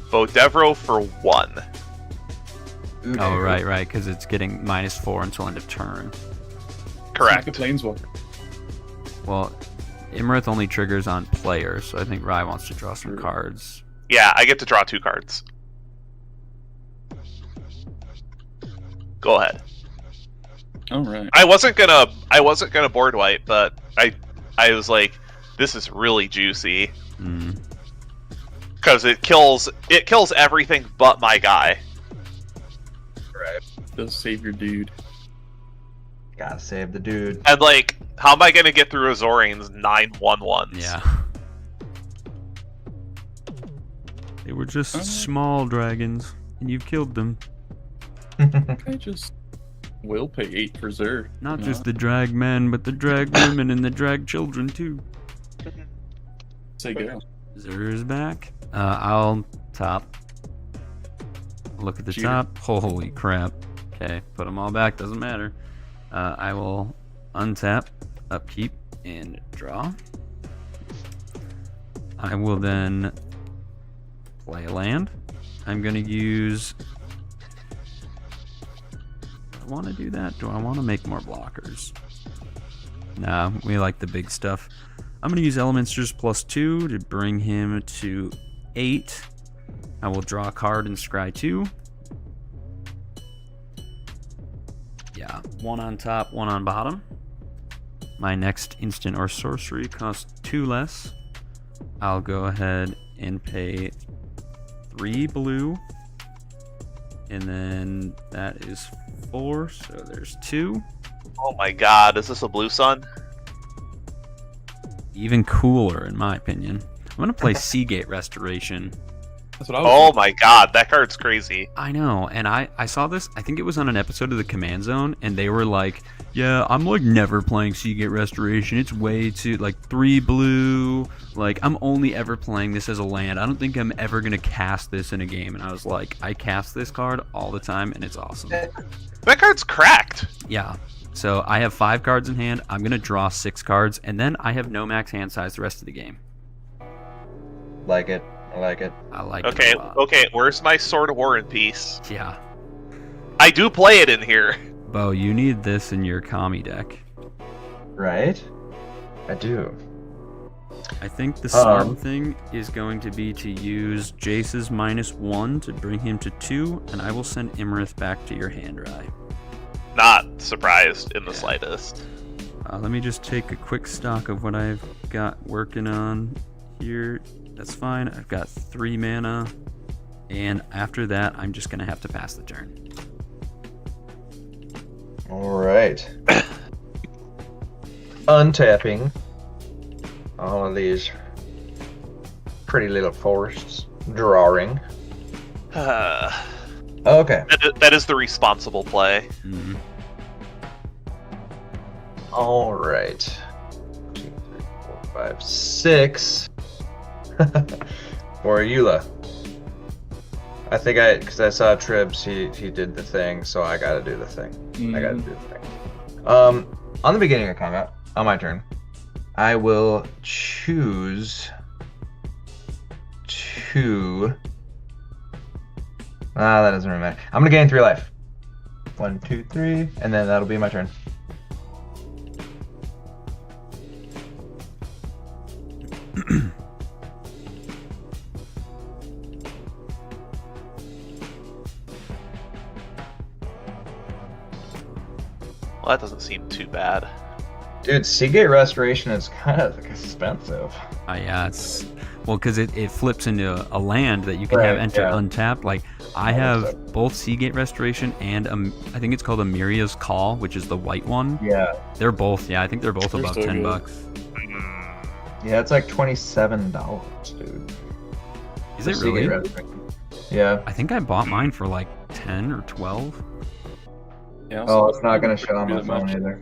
Bodevro for 1. Oh, right, because it's getting -4 until end of turn. Correct. Like a Planeswalker. Well, Imrith only triggers on players, so I think Rai wants to draw some cards. Yeah, I get to draw 2 cards. Go ahead. All right. I wasn't gonna board wipe, but I was like, this is really juicy because it kills everything but my guy. Right. Does save your dude. Gotta save the dude. And like, how am I gonna get through Azoraign's 9/1/1s? Yeah. They were just small dragons, and you've killed them. I just will pay 8 for Zur. Not just the drag men, but the drag women and the drag children, too. Say go. Zur's back. I'll top. Look at the Cheater. top. Holy crap. Okay, put them all back. Doesn't matter. I will untap, upkeep, and draw. I will then play a land. I'm going to use... Do I want to do that? Do I want to make more blockers? Nah, we like the big stuff. I'm going to use Elminster's +2 to bring him to 8. I will draw a card and scry 2. Yeah, 1 on top, 1 on bottom. My next instant or sorcery costs 2 less. I'll go ahead and pay 3 blue. And then that is 4, so there's 2. Oh my god, is this a blue sun? Even cooler, in my opinion. I'm going to play Seagate Restoration. That's what I was Oh my god, that card's crazy. I know, and I saw this, I think it was on an episode of the Command Zone, and they were like, yeah, I'm like never playing Seagate Restoration, it's way too, like 3 blue, like I'm only ever playing this as a land, I don't think I'm ever going to cast this in a game, and I was like, I cast this card all the time, and it's awesome. That card's cracked. Yeah, so I have 5 cards in hand, I'm going to draw 6 cards, and then I have no max hand size the rest of the game. Like it. I like it. I like Okay, it a lot. okay, where's my Sword of War and Peace? Yeah. I do play it in here. Bo, you need this in your Kami deck. Right? I do. I think the smart thing is going to be to use Jace's -1 to bring him to 2, and I will send Imrith back to your hand, Rai. Not surprised in the slightest. Let me just take a quick stock of what I've got working on here. That's fine. I've got 3 mana, and after that, I'm just going to have to pass the turn. Alright. Untapping all of these pretty little forests. Drawing. Okay. That is the responsible play. Mm-hmm. Alright. 2, 3, 4, 5, 6. for Ayula. I think because I saw Tribs, he did the thing, so I gotta do the thing. I gotta do the thing. On the beginning of combat, on my turn, I will choose to. That doesn't really matter. I'm gonna gain 3 life. 1, 2, 3, and then that'll be my turn. Well, that doesn't seem too bad. Dude, Seagate Restoration is kind of expensive. Yeah, it's well because it flips into a land that you can have Right, enter yeah. untapped. Like I have both Seagate Restoration and I think it's called Amiria's Call, which is the white one. Yeah. They're both, yeah, I think they're both They're above so good. $10. Yeah, it's like $27, dude. Is for it Seagate really? Restoration. Yeah. I think I bought mine for like 10 or 12. Yeah, Oh, it's not gonna show on my that phone much. either.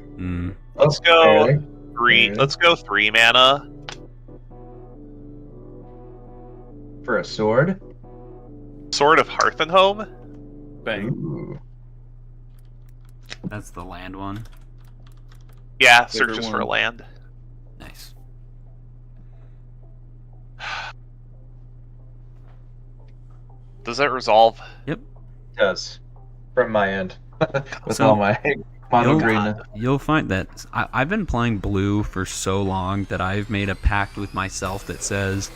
Let's Oh, go really? 3. Really? Let's go 3 mana. For a sword? Sword of Hearth and Home. Bang. Ooh. That's the land one. Yeah, Favorite searches for a one. land. Nice. Does that resolve? Does. From my end. With So- all my mono You'll- green. You'll find that I've been playing blue for so long that I've made a pact with myself that says,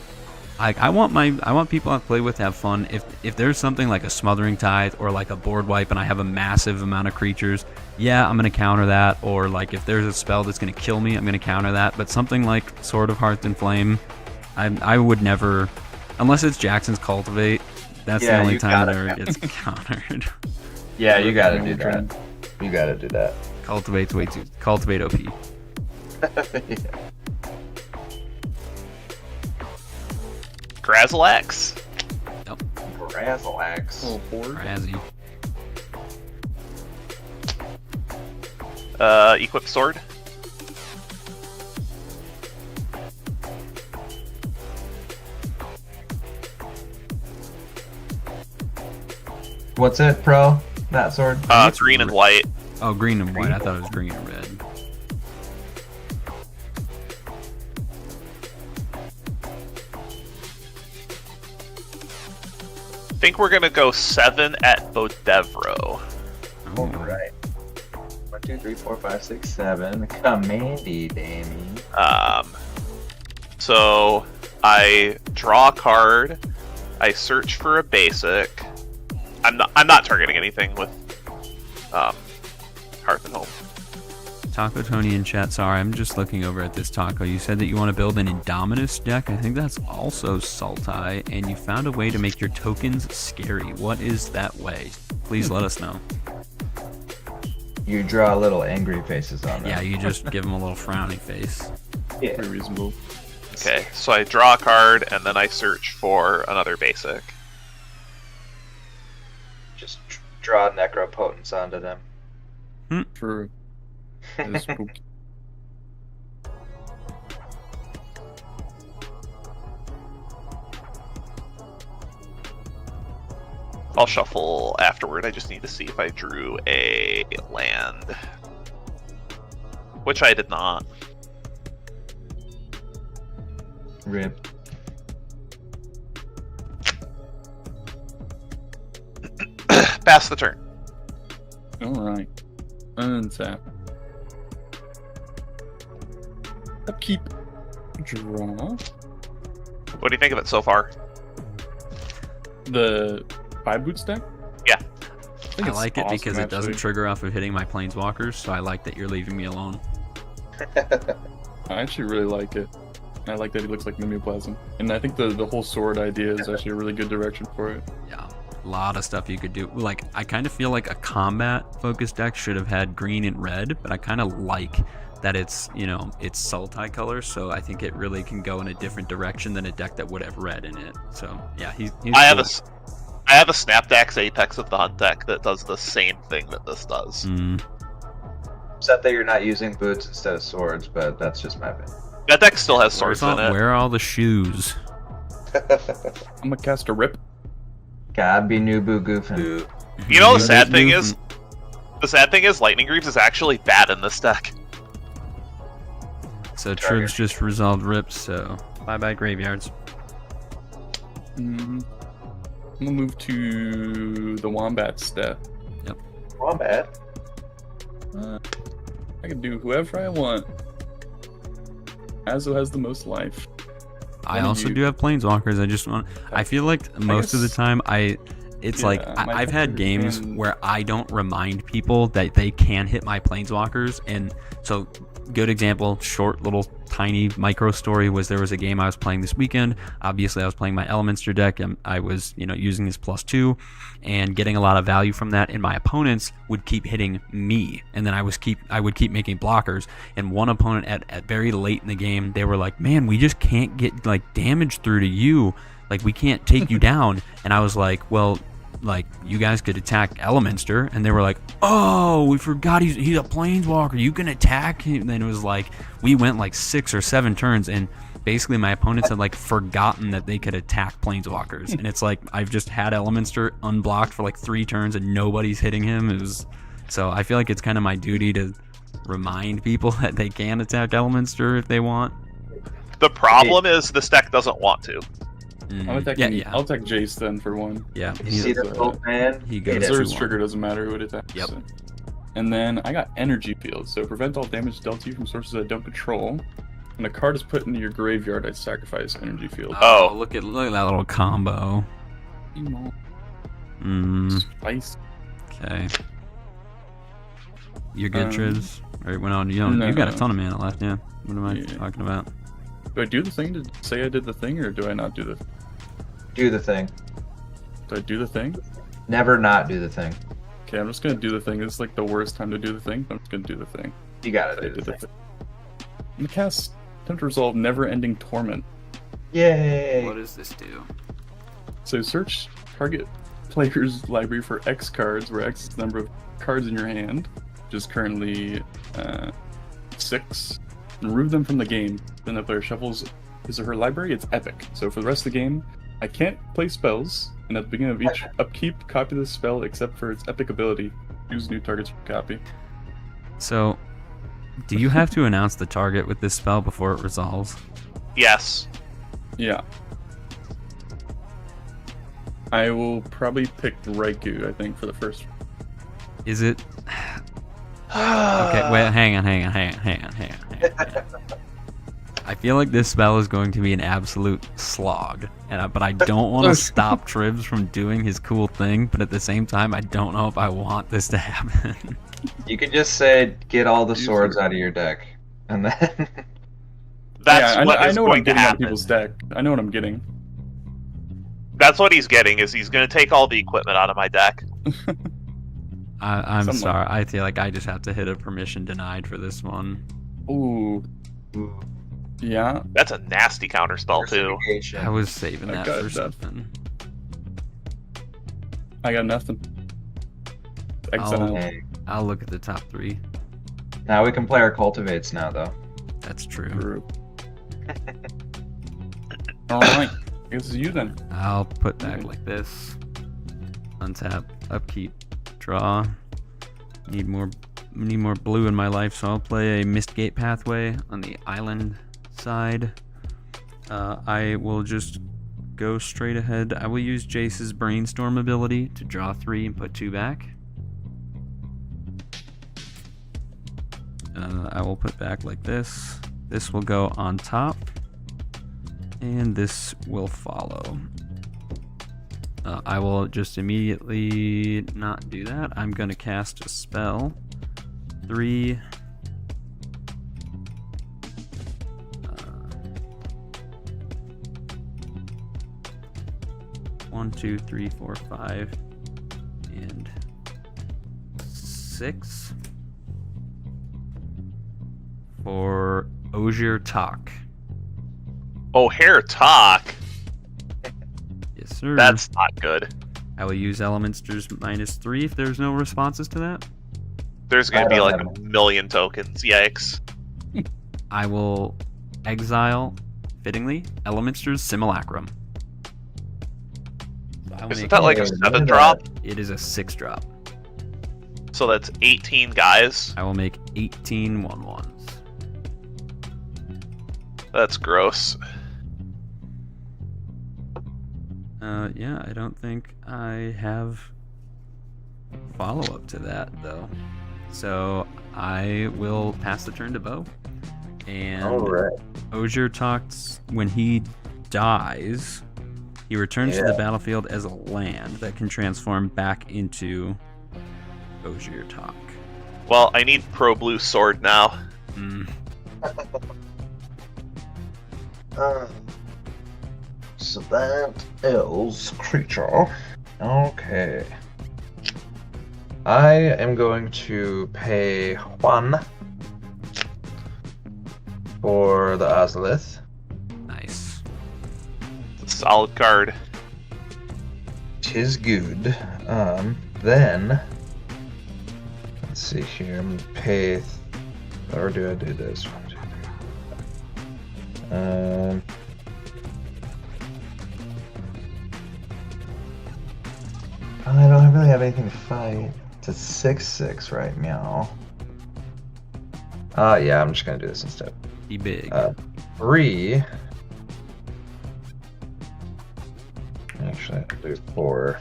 I want people I play with to have fun. If there's something like a Smothering Tithe or like a board wipe and I have a massive amount of creatures, yeah, I'm gonna counter that. Or like if there's a spell that's gonna kill me, I'm gonna counter that. But something like Sword of Hearth and Flame, I would never, unless it's Jackson's Cultivate. That's Yeah, the only you time gotta it ever gets countered. Yeah, you gotta do Trend. that. You gotta do that. Cultivate's way too. Cultivate OP. Grazilax. Razzleax. Oh, board. Razzie. Equip sword. What's it, pro? That sword? Green and white. Oh, green and white. I thought it was green and red. I think we're gonna go 7 at Bodevro. Oh, Alright. 1, 2, 3, 4, 5, 6, 7. Commandy, Dammy. So I draw a card. I search for a basic. I'm not targeting anything with Hearth and Home. Taco Tony in chat. Sorry, I'm just looking over at this Taco. You said that you want to build an Indominus deck. I think that's also Sultai, and you found a way to make your tokens scary. What is that way? Please let us know. You draw little angry faces on them. Yeah, you just give them a little frowny face. Yeah. Pretty reasonable. Okay, so I draw a card and then I search for another basic. Just draw Necropotence onto them. True. That is spooky. I'll shuffle afterward. I just need to see if I drew a land. Which I did not. Rip. Pass the turn. Alright. Untap. Upkeep. Draw. What do you think of it so far? The 5 boot stack? Yeah. think I it's like it awesome, because it doesn't actually. trigger off of hitting my planeswalkers, so I like that you're leaving me alone. I actually really like it. I like that he looks like Mimeoplasm. And I think the whole sword idea is actually a really good direction for it. Yeah, a lot of stuff you could do. Like, I kind of feel like a combat-focused deck should have had green and red, but I kind of like that it's, you know, it's Sultai colors, so I think it really can go in a different direction than a deck that would have red in it. So, yeah, he's I have cool. I have a Snapdax Apex of the Hunt deck that does the same thing that this does. Except that you're not using boots instead of swords, but that's just my opinion. That deck still has swords in it. Where are all the shoes? I'm gonna cast a rip. God be new boo goofing. You know, the sad thing is, Lightning Greaves is actually bad in this deck. So Tribs just resolved rips, so bye-bye graveyards. I'm gonna move to the Wombat step. Wombat. I can do whoever I want. Azo has the most life. I also do have Planeswalkers. I just want. I feel like most of the time, it's like I've had games where I don't remind people that they can hit my Planeswalkers, and so good example, short little tiny micro story was there was a game I was playing this weekend. Obviously, I was playing my Elminster deck, and I was using his +2 and getting a lot of value from that. And my opponents would keep hitting me, and then I would keep making blockers. And one opponent at very late in the game, they were like, "Man, we just can't get like damage through to you. Like we can't take you down." And I was like, "Well, like you guys could attack Elminster," and they were like, "Oh, we forgot he's a Planeswalker. You can attack him." And then it was like we went like 6 or 7 turns, and basically my opponents had like forgotten that they could attack Planeswalkers. And it's like I've just had Elminster unblocked for like 3 turns and nobody's hitting him. So I feel like it's kind of my duty to remind people that they can attack Elminster if they want. The problem is this deck doesn't want to. I'll attack Jace then for one. Yeah. You see the old man? He goes Azur's trigger doesn't matter who it attacks. Yep. So. And then I got Energy Field, so prevent all damage dealt to you from sources I don't control. When a card is put into your graveyard, I sacrifice Energy Field. Oh, look at that little combo. Spice. Okay. You're good, Triz? Or went on. You got a ton of mana left. Yeah. What am I talking about? Do I do the thing to say I did the thing, or do I not do the? Do the thing. Do I do the thing? Never not do the thing. Okay, I'm just gonna do the thing. This is like the worst time to do the thing. I'm just gonna do the thing. You gotta do the thing. I'm gonna cast Attempt to Resolve Never-Ending Torment. Yay! What does this do? So search target player's library for X cards, where X is the number of cards in your hand, which is currently 6. And remove them from the game. Then the player shuffles his or her library. It's epic. So for the rest of the game, I can't play spells, and at the beginning of each upkeep, copy the spell except for its epic ability. Use new targets for copy. So, do you have to announce the target with this spell before it resolves? Yes. Yeah. I will probably pick Raikou, I think, for the first. Is it? Okay, wait, hang on. I feel like this spell is going to be an absolute slog, but I don't want to stop Tribs from doing his cool thing, but at the same time, I don't know if I want this to happen. You could just say, get all the swords out of your deck, and then... That's what I is know what going I'm to getting out of happen. people's deck. I know what I'm getting. That's what he's getting, is he's going to take all the equipment out of my deck. I'm Somewhat. sorry. I feel like I just have to hit a permission denied for this one. Ooh. Yeah. That's a nasty counterspell, too. Fortification. I was saving I that got for that. something. I got nothing. Exile. Okay. I'll look at the top 3. Now we can play our cultivates now, though. That's true. True. Alright. I guess it's you then. I'll put back like this. Untap, upkeep, draw. Need more blue in my life, so I'll play a Mistgate Pathway on the island side. I will just go straight ahead. I will use Jace's Brainstorm ability to draw 3 and put 2 back. I will put back like this. This will go on top, and this will follow. I will just immediately not do that. I'm going to cast a spell. 3. 1, 2, 3, 4, 5, and 6 for Osier Talk. O'Hare Talk? Yes, sir. That's not good. I will use Elminster's -3 if there's no responses to that. There's going to I be don't like have a million tokens. Yikes. I will exile, fittingly, Elminster's Simulacrum. I will Isn't make that like a Hey, 7 look at drop? it is a 6 drop. So that's 18 guys. I will make 18 1/1s. That's gross. Yeah, I don't think I have follow-up to that, though. So I will pass the turn to Bo. And Alright. Osier talks when he dies, he returns to the battlefield as a land that can transform back into Osier talk. Well, I need Pro Blue Sword now. So that is creature. Okay. I am going to pay 1 for the Ozolith. Nice. It's a solid card. Tis good. Then let's see here. I'm gonna pay, or do I do this? 1, 2, 3. I don't really have anything to fight. It's a 6/6 right now. Yeah, I'm just gonna do this instead. Be big. 3. Actually, I'll do 4.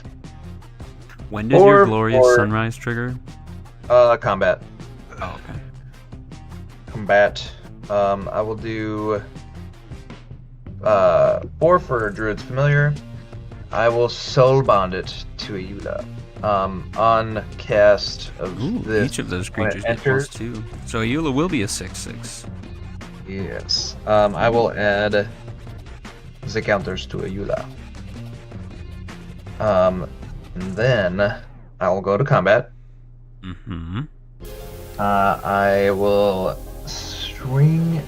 When does your or- glorious or- sunrise trigger? Combat. Oh, okay. Combat. I will do 4 for Druid's Familiar. I will soul bond it to Ayula. On cast of Ooh, this, each of those when it creatures get enters- +2. So Ayula will be a 6/6. Yes. I will add the counters to Ayula. And then I will go to combat. Mm-hmm. I will swing.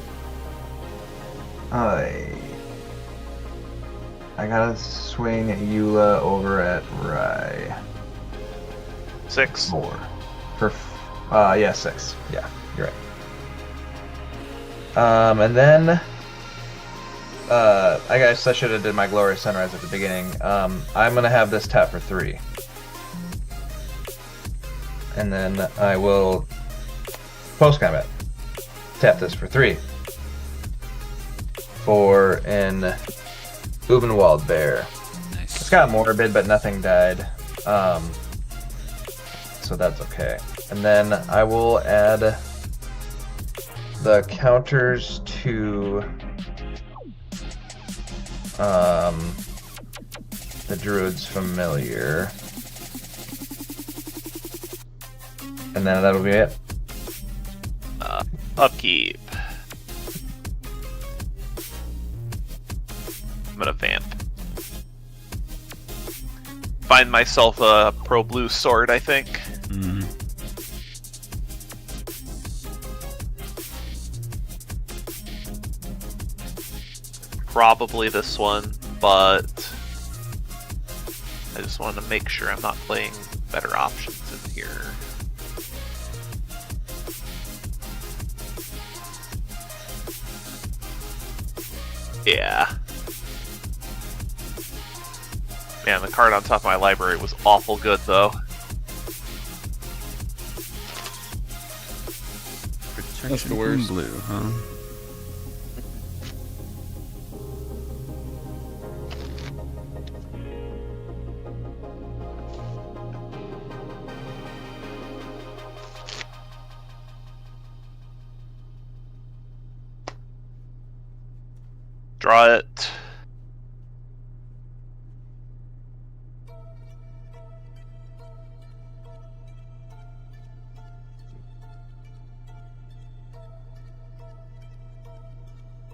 I gotta swing Ayula over at Rai. 6. 4. For, yeah, 6. Yeah, you're right. And then, I guess I should have did my Glorious Sunrise at the beginning. I'm gonna have this tap for 3. And then I will, post-combat, tap this for 3. For an Ubenwald Bear. Nice. It's got Morbid, but nothing died. So that's okay. And then I will add the counters to the Druid's Familiar. And then that'll be it. Upkeep. I'm gonna vamp. Find myself a Pro Blue Sword, I think. Mm. Probably this one, but I just want to make sure I'm not playing better options in here. Yeah. Man, the card on top of my library was awful good, though. Protection worst. from blue, huh? Draw it.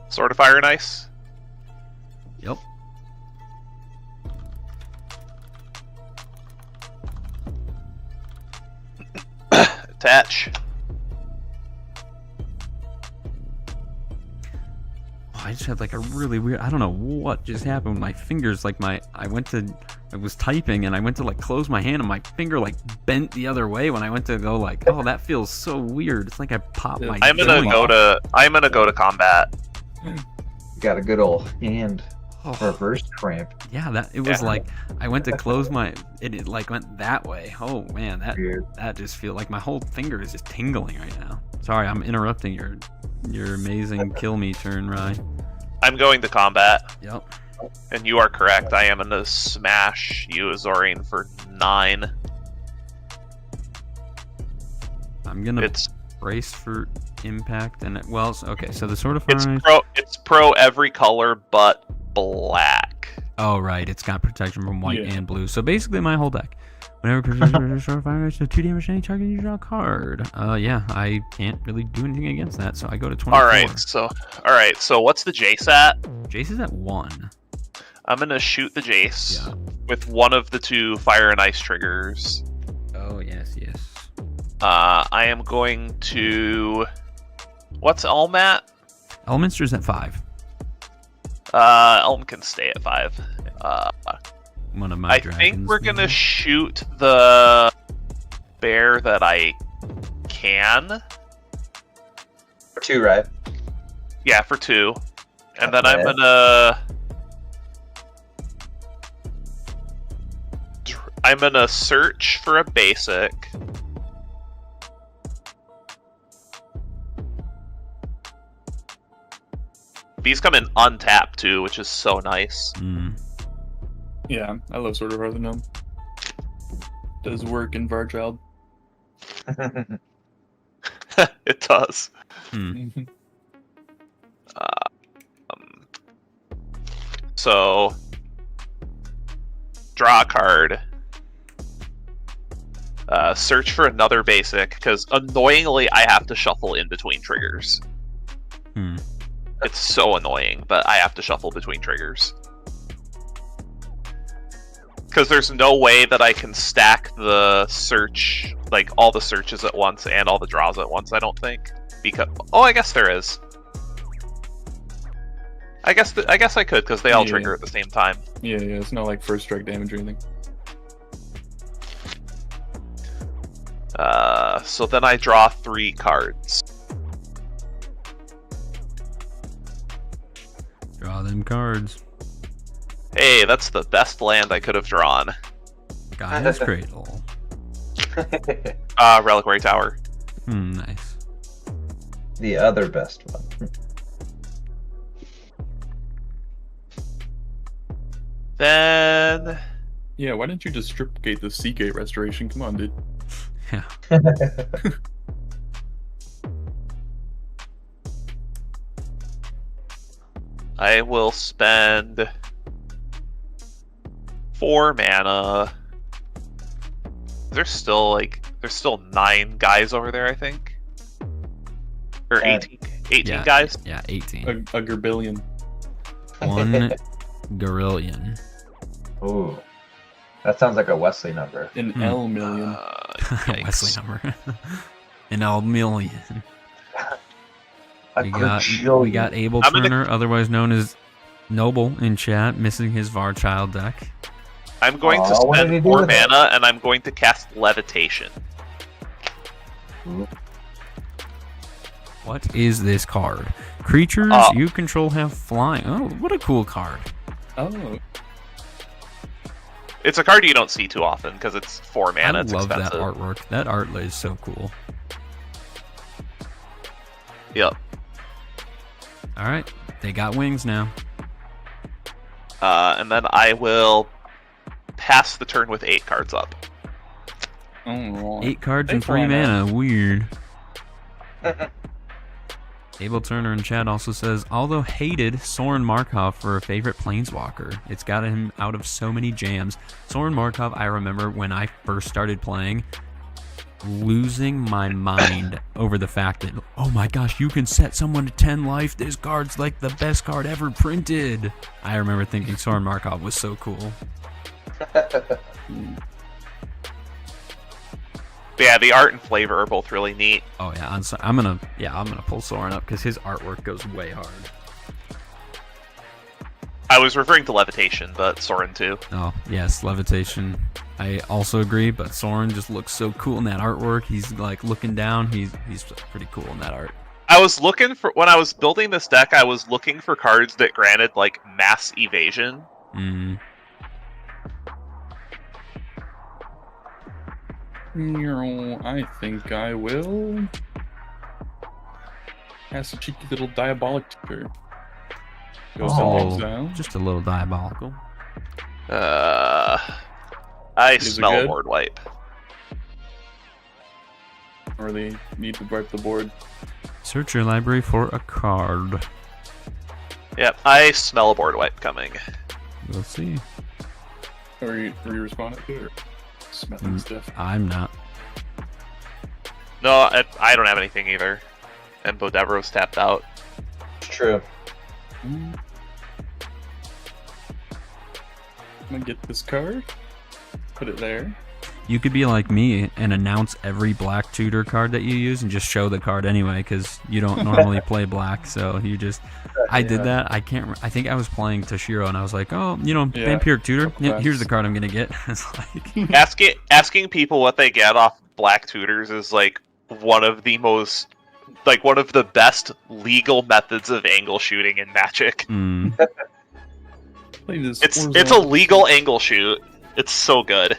Sword of Fire and Ice. Yep. Attach. I just had like a really weird, I don't know what just happened with my fingers, like I was typing and I went to like close my hand and my finger like bent the other way when I went to go like, oh, that feels so weird. It's like I popped my I'm gonna joint go off. to combat. Got a good old hand. Reverse cramp. Yeah, that it was Yeah. like I went to close my it like went that way. Oh man, Weird. that just feel like my whole finger is just tingling right now. Sorry, I'm interrupting your amazing kill me turn, Ryan. I'm going to combat, Yep. and you are correct. I am going to smash you, Azoreign, for 9. I'm gonna It's brace for impact and okay. So the sword of it's fire. it's pro every color but black. Oh right, it's got protection from white Yeah. and blue. So basically, my whole deck. Whenever creatures sword of fire to 2 damage to any target, you draw a card. Yeah, I can't really do anything against that, so I go to 24. All right. So what's the Jace at? Jace is at 1. I'm gonna shoot the Jace Yeah. with one of the 2 fire and ice triggers. Oh yes. I am going to. What's Elm at? Elminster's at 5. Elm can stay at 5. One of my I dragons. think we're gonna maybe. shoot the bear that I can. 2, right? Yeah, for 2. And then Okay. I'm gonna search for a basic. These come in untapped too, which is so nice. Mm. Yeah, I love Sword of Hearth and Gnome. Does work in Varchild. It does. Hmm. So, draw a card. Search for another basic, because annoyingly I have to shuffle in between triggers. Hmm. It's so annoying, but I have to shuffle between triggers. Because there's no way that I can stack the search, like all the searches at once and all the draws at once, I don't think. Because I guess there is. I guess I could, because they all Yeah. trigger at the same time. Yeah, it's not like first strike damage or anything. So then I draw 3 cards. Draw them cards. Hey, that's the best land I could have drawn. Gaia's Cradle. Reliquary Tower. Nice. The other best one. Then Yeah, why didn't you just strip gate the Seagate restoration? Come on, dude. Yeah. I will spend 4 mana. There's still 9 guys over there, I think. Or 18 Yeah. guys. Yeah, 18. A Gerbillion. 1 Gorillion. Ooh. That sounds like a Wesley number. An Hmm. L million. Yikes. Wesley number. An Elmillion. We got Abel I'm gonna- Turner, otherwise known as Noble in chat, missing his Varchild deck. I'm going to Aw, what did he spend do 4 with it? mana, and I'm going to cast Levitation. What is this card? Creatures Oh. you control have flying. Oh, what a cool card. Oh, It's a card you don't see too often because it's 4 mana. I It's love expensive. that artwork. That art is so cool. Yep. All right, they got wings now. And then I will pass the turn with 8 cards up. oh. 8 cards They and 3 fly now. mana. Weird. Abel Turner in chat also says, although hated Soren Markov for a favorite planeswalker, it's got him out of so many jams. Soren Markov, I remember when I first started playing, losing my mind over the fact that, oh my gosh, you can set someone to 10 life. This card's like the best card ever printed. I remember thinking Soren Markov was so cool. But yeah, the art and flavor are both really neat. Oh yeah, I'm gonna pull Soren up because his artwork goes way hard. I was referring to Levitation, but Soren too. Oh yes, Levitation. I also agree, but Soren just looks so cool in that artwork. He's like looking down. He's pretty cool in that art. I was looking for when I was building this deck. I was looking for cards that granted like mass evasion. Mm. I think I will cast a cheeky little diabolic tutor. Goes to exile. Just a little diabolical. I Is it smell good? board wipe. Or they need to wipe the board. Search your library for a card. Yep, I smell a board wipe coming. We'll see. Or you responding to it? Or smelling stuff. I'm not. No, I don't have anything either. And Bodevro's tapped out. It's true. I'm gonna get this card. Put it there. You could be like me and announce every black tutor card that you use and just show the card anyway, because you don't normally play black. So you just, I did that. I can't. I think I was playing Toshiro and I was like, oh, Yeah. Vampiric Tutor. Yeah, That's- here's the card I'm gonna get. It's like, Asking people what they get off black tutors is like one of the best legal methods of angle shooting in Magic. Play this It's a horizontal- legal angle shoot. It's so good.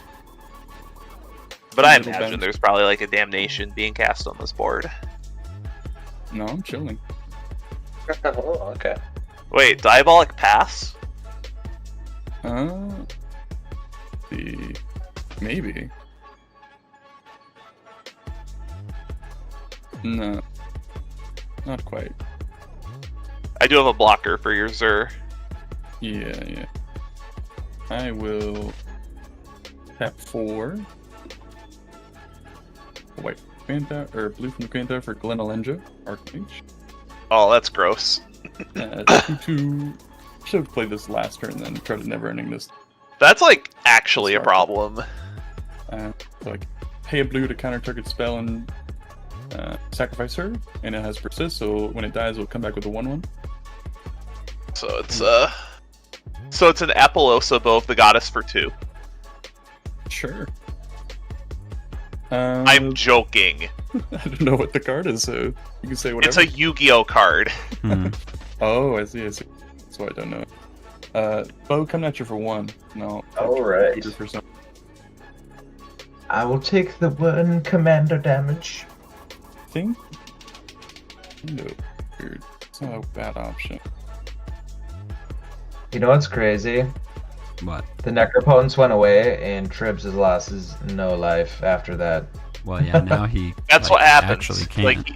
But I Little imagine bench. there's probably like a damnation being cast on this board. No, I'm chilling. Oh, okay. Wait, Diabolic Pass? Maybe. No. Not quite. I do have a blocker for your Zur. Yeah. I will tap 4. White Quanta, or blue from the Quanta for Glen Alenja, Archmage. Oh, that's gross. 2/2. Should have played this last turn then try to never ending this. That's like actually a Sorry. problem. Like pay a blue to counter target spell and sacrifice her, and it has persist, so when it dies it'll come back with a 1/1. So it's an Apollosa Bow of the Goddess for 2. Sure. I'm joking. I don't know what the card is, so you can say whatever. It's a Yu-Gi-Oh card. Oh, I see. That's why I don't know. Bow coming at you for 1. No. Alright. For some. I will take the 1 commander damage. Thing? No. Weird. It's not a bad option. You know what's crazy? what? The Necropotence went away, and Tribs has lost his no life after that. Well, yeah. Now he. That's like, what happens. Actually, can't Like,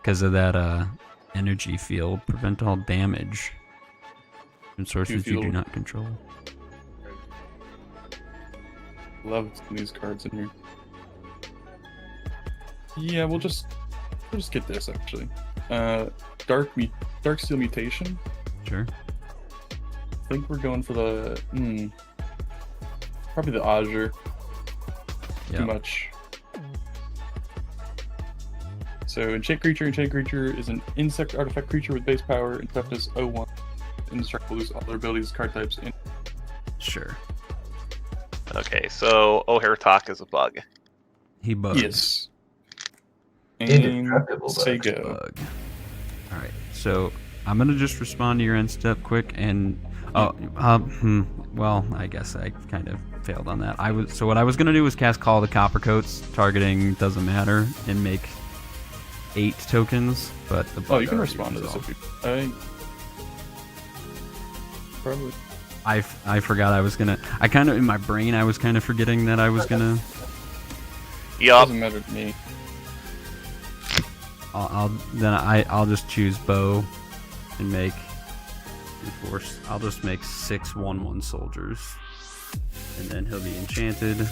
because of that energy field. Prevent all damage from sources you do field. not control. Love these cards in here. Yeah, we'll just get this actually. Dark Steel Mutation. Sure. I think we're going for the probably the Azure. Yeah. Too much. So Enchant Creature is an insect artifact creature with base power and toughness 0/1. Indestructible, lose all their abilities, card types. Sure. okay, so O'Haretalk is a bug. He bugged. Yes. Indestructible And bug. say go. Bug. All right. So I'm gonna just respond to your end step quick and well, I guess I kind of failed on that. What I was gonna do was cast Call the Coppercoats, targeting doesn't matter, and make 8 tokens. But the Oh, you can bug respond to this resolved. if you. Probably. I forgot I was gonna. I kind of in my brain I was kind of forgetting that I was gonna. Yup. Doesn't matter to me. I'll just choose bow and make force. I'll just make 6 1/1 soldiers, and then he'll be enchanted.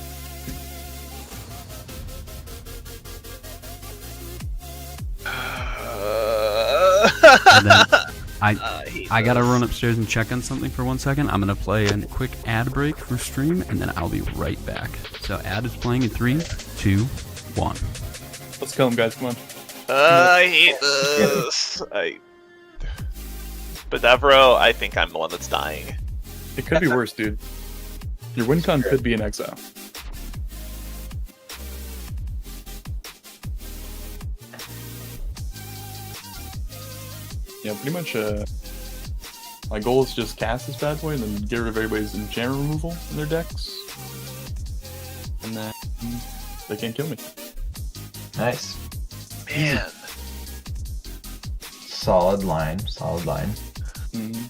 And then I gotta run upstairs and check on something for 1 second. I'm gonna play a quick ad break for stream, and then I'll be right back. So ad is playing in 3, 2, 1. Let's kill him, guys. Come on. I hate this. Bodevro, I think I'm the one that's dying. It could be worse, dude. Your win con could be in exile. Yeah, pretty much. My goal is to just cast this bad boy and then get rid of everybody's enchantment removal in their decks, and then they can't kill me. Nice. Man. Solid line. Solid line. Mm-hmm.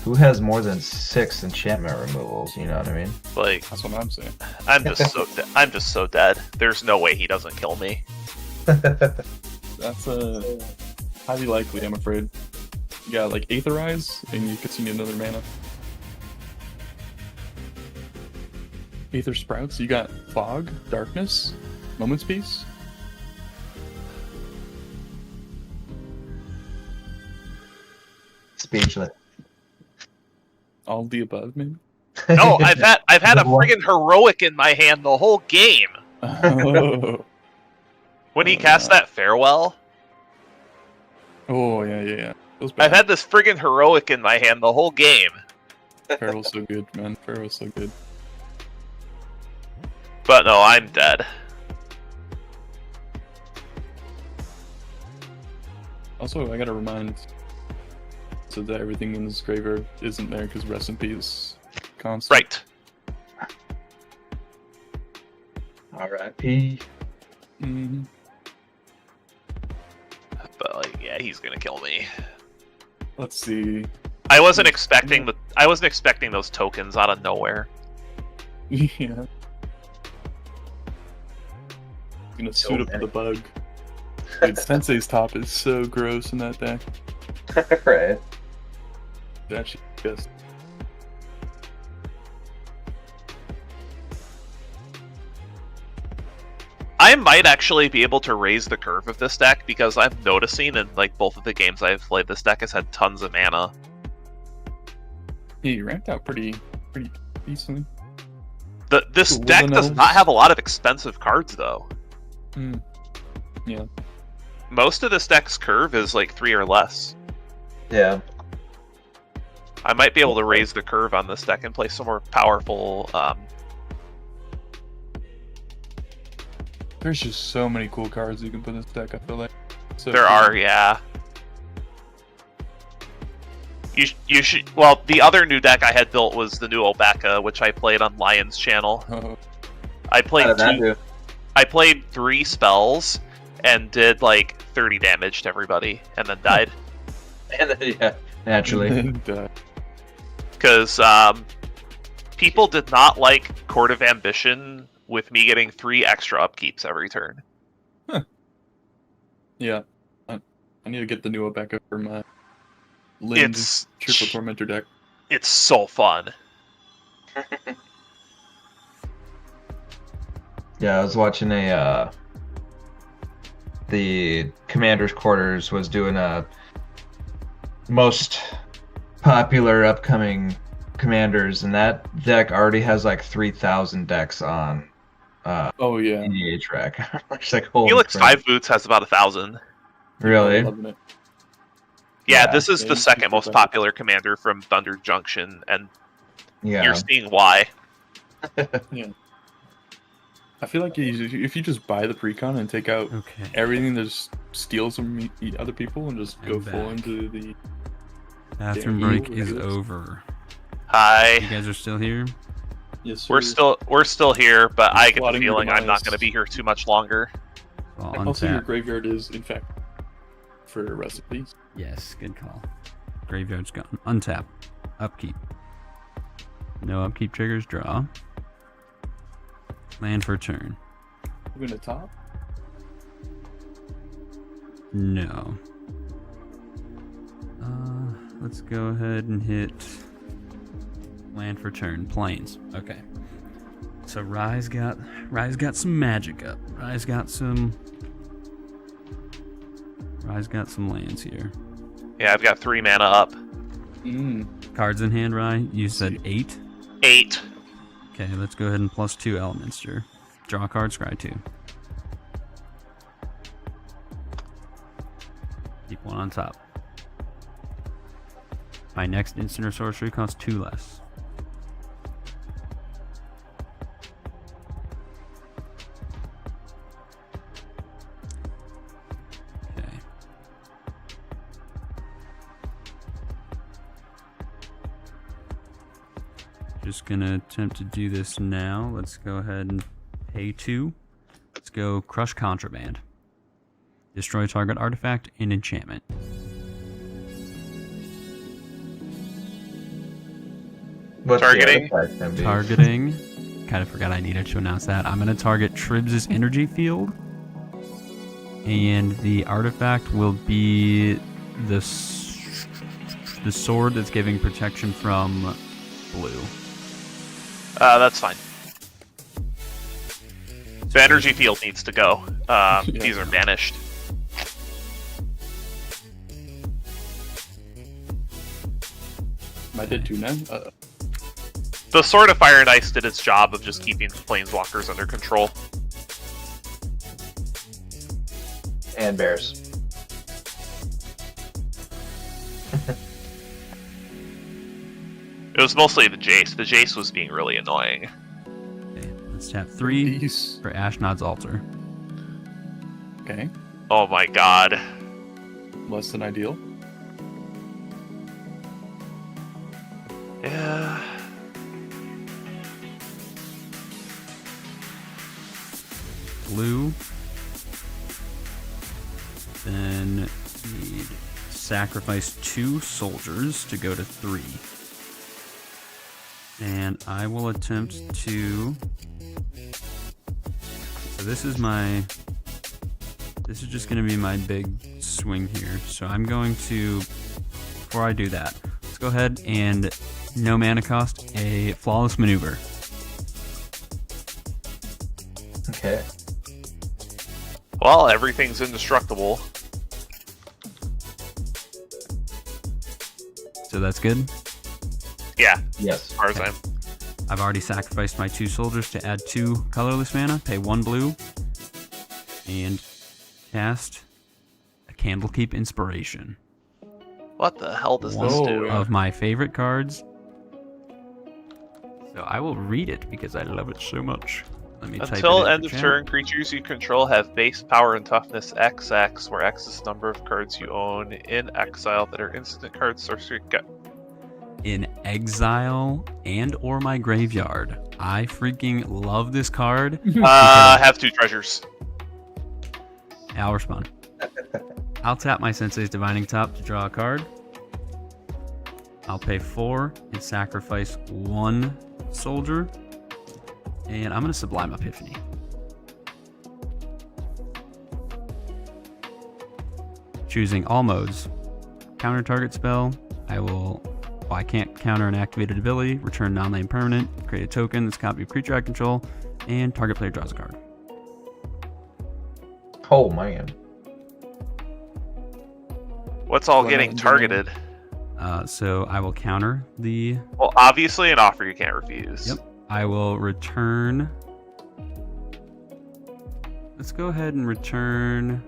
Who has more than 6 enchantment removals? You know what I mean? Like, That's what I'm saying. I'm just so dead. There's no way he doesn't kill me. That's highly likely, I'm afraid. You got like Aetherize, and you could need another mana. Aether Sprouts, you got Fog, Darkness, Moment's Peace. Speechless. All of the above, maybe? No, I've had a friggin' heroic in my hand the whole game. Oh. When he cast that farewell, Oh, yeah. Feels I've bad. had this friggin' heroic in my hand the whole game. Farewell's so good, man. Farewell's so good. But no, I'm dead. Also, I gotta remind so that everything in this graveyard isn't there because Rest in Peace constant. Right. R.I.P. Mm-hmm. But like, yeah, he's gonna kill me. Let's see. I wasn't expecting those tokens out of nowhere. Yeah. Gonna suit up the bug. Dude, Sensei's top is so gross in that deck. Right. It actually just I might actually be able to raise the curve of this deck because I'm noticing in like both of the games I've played, this deck has had tons of mana. yeah, you ranked out pretty decently. This Ooh, deck Woodland does Elves. not have a lot of expensive cards though. Mm. Yeah. Most of this deck's curve is like 3 or less. Yeah. I might be able to raise the curve on this deck and play some more powerful. There's just so many cool cards you can put in this deck, I feel like. So There cool. are, yeah. You should. Well, the other new deck I had built was the new Obeka, which I played on Lion's channel. Oh, I played How did that do? I played 3 spells and did like 30 damage to everybody, and then died And then, yeah, naturally. and, because people did not like Court of Ambition with me getting 3 extra upkeeps every turn. yeah. I need to get the new Obeka for my Lind Triple Tormentor deck. It's so fun. Yeah, I was watching the Commander's Quarters was doing a most popular upcoming commanders, and that deck already has like 3,000 decks on Oh yeah. EDH rack. It's like, holy Felix crap. 5 Boots has about 1,000. Really? I'm loving it. Yeah, Yeah, this is yeah, the you second can most put that. popular commander from Thunder Junction, and Yeah. you're seeing why. I feel like if you just buy the precon and take out Okay. everything that just steals from other people and just go I'm full back. into the Bathroom Yeah, break you- is over. Hi. You guys are still here? yes We're still here, but I get the Plotting your feeling I'm not demise. going to be here too much longer. Well, Also, your untap. graveyard is in fact for recipes. Yes, good call. Graveyard's gone. Untap. Upkeep. No upkeep triggers. Draw. Land for turn. We're gonna top. No. Let's go ahead and hit land for turn. Plains. Okay. So Rise got some magic up. Rise got some lands here. Yeah, I've got 3 mana up. Cards in hand, Rye. You said 8. 8. Okay, let's go ahead and +2 Elminster. Draw a card, scry 2. Keep 1 on top. My next instant or sorcery costs 2 less. Okay. Just gonna attempt to do this now. Let's go ahead and pay 2. Let's go Crush Contraband. Destroy target artifact and enchantment. What's Targeting. The artifact gonna be? Targeting. Kind of forgot I needed to announce that. I'm gonna target Tribs' energy field. And the artifact will be the sword that's giving protection from blue. That's fine. The energy field needs to go. These are banished. I did 2 now. The Sword of Fire and Ice did its job of just keeping planeswalkers under control. And bears. It was mostly the Jace. The Jace was being really annoying. Okay, let's tap 3 These. for Ashnod's Altar. Okay. Oh my god. Less than ideal. Yeah. Blue. Then need sacrifice 2 soldiers to go to 3. And I will attempt to... So this is just going to be my big swing here. So I'm going to, before I do that, let's go ahead and no mana cost a Flawless Maneuver. Okay. Well, everything's indestructible. So that's good. Yeah, Yes. as far as Okay. I've already sacrificed my 2 soldiers to add 2 colorless mana, pay 1 blue, and cast a Candlekeep Inspiration. What the hell does this Whoa. do? Of my favorite cards. So I will read it because I love it so much. Let me type it Until in end the of chat. turn, creatures you control have base power and toughness XX, where X is the number of cards you own in exile that are instant cards, sorcery. In exile and or my graveyard. I freaking love this card. Have 2 treasures. I'll respond. I'll tap my Sensei's Divining Top to draw a card. I'll pay 4 and sacrifice 1 soldier. And I'm going to Sublime Epiphany. Choosing all modes. Counter target spell. I can't counter an activated ability. Return non-land permanent. Create a token that's a copy of creature I control. And target player draws a card. Oh man. What's all Well, getting then- targeted? So I will counter the... Well, obviously an offer you can't refuse. Yep. I will return... Let's go ahead and return...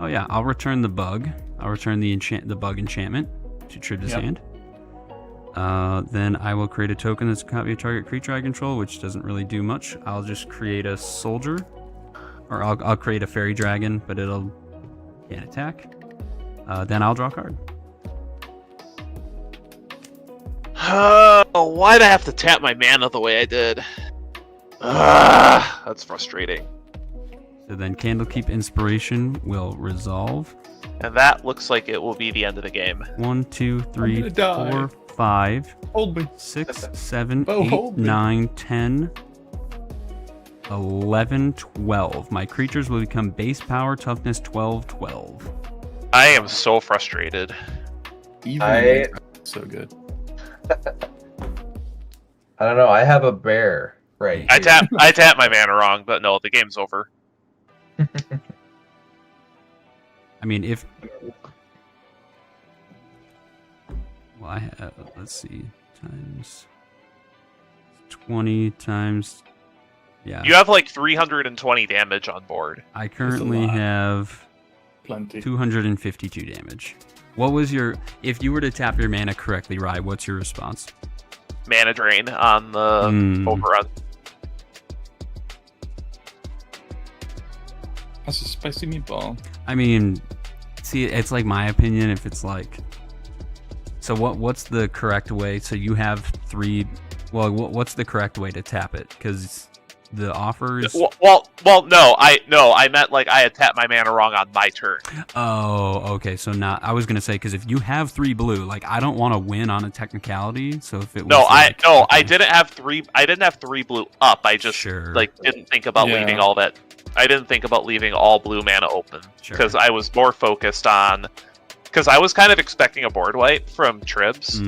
Oh yeah, I'll return the bug. I'll return the bug enchantment to Trib's hand. Then I will create a token that's a copy of target creature I control, which doesn't really do much. I'll just create a soldier. Or I'll create a fairy dragon, but it'll can't attack. Then I'll draw a card. Why'd I have to tap my mana the way I did? That's frustrating. So then Candlekeep Inspiration will resolve. And that looks like it will be the end of the game. 1, 2, 3, gonna die. 4, 5, Hold me. 6, 7, Oh, 8, hold me. 9, 10, 11, 12. My creatures will become base power, toughness 12, 12. I am so frustrated. Even so good. I don't know. I have a bear right here. I tapped my mana wrong, but no, the game's over. I mean, if... Well, I have... Let's see. Times... 20 times... Yeah. You have like 320 damage on board. I currently lot. have Plenty. 252 damage. What was your... If you were to tap your mana correctly, Rye, what's your response? Mana drain on the overrun. That's a spicy meatball. I mean, see, it's like my opinion if it's like... So what's the correct way? So you have 3... Well, what's the correct way to tap it? Because the offers. Well, no, I meant like I had tapped my mana wrong on my turn. Oh, okay. So not. I was gonna say because if you have 3 blue, like I don't want to win on a technicality. So if it was I okay. didn't have 3. I didn't have 3 blue up. I just didn't think about leaving all that. I didn't think about leaving all blue mana open because I was more focused on. Because I was kind of expecting a board wipe from Tribs.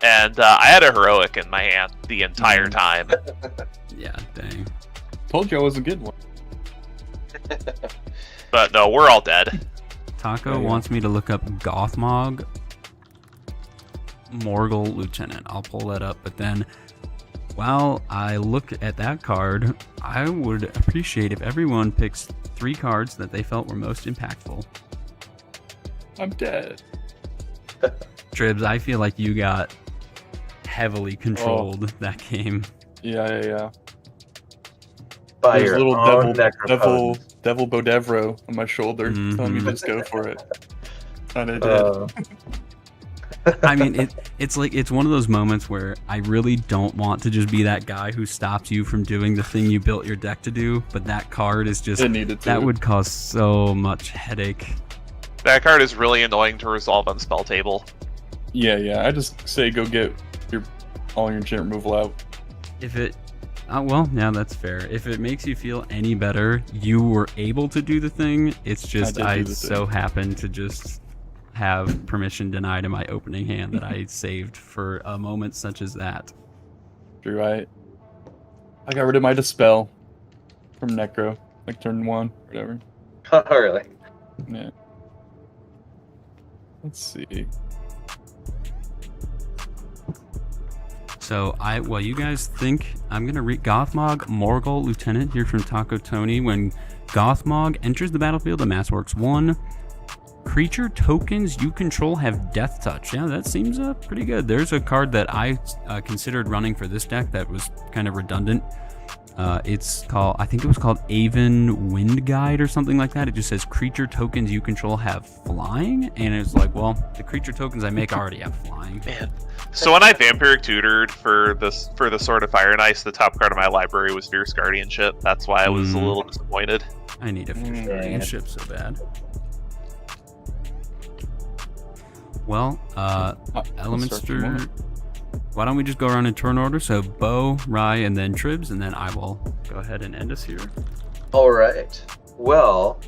And I had a heroic in my hand the entire time. Yeah, dang. Told you I wasn't getting one. But no, we're all dead. Taco wants me to look up Gothmog Morgul Lieutenant. I'll pull that up, but then while I look at that card, I would appreciate if everyone picks 3 cards that they felt were most impactful. I'm dead. Tribs, I feel like you got heavily controlled that game. Yeah. By There's your a little own devil Bodevro on my shoulder telling me to just go for it. And I did. I mean, it's like it's one of those moments where I really don't want to just be that guy who stops you from doing the thing you built your deck to do, but that card is just that would cause so much headache. That card is really annoying to resolve on spell table. Yeah. I just say go get all your enchant removal out. If it, well, yeah, that's fair. If it makes you feel any better, you were able to do the thing. It's just I so happen to just have permission denied in my opening hand that I saved for a moment such as that. True, I got rid of my Dispel from Necro, like turn 1, whatever. Oh, really? Yeah. Let's see. So while you guys think, I'm gonna read Gothmog Morgul Lieutenant here from Taco Tony. When Gothmog enters the battlefield, amass works 1. Creature tokens you control have Death Touch. Yeah, that seems pretty good. There's a card that I considered running for this deck that was kind of redundant. It's called, I think it was called Aven Wind Guide or something like that. It just says creature tokens you control have flying, and it's like, well, the creature tokens I make already have flying. Man. So when I Vampiric Tutored for the Sword of Fire and Ice, the top card of my library was Fierce Guardianship. That's why I was a little disappointed. I need a Fierce Guardianship so bad. Well, Elminster, why don't we just go around in turn order? So Bo, Rye, and then Tribs, and then I will go ahead and end us here. All right. Well,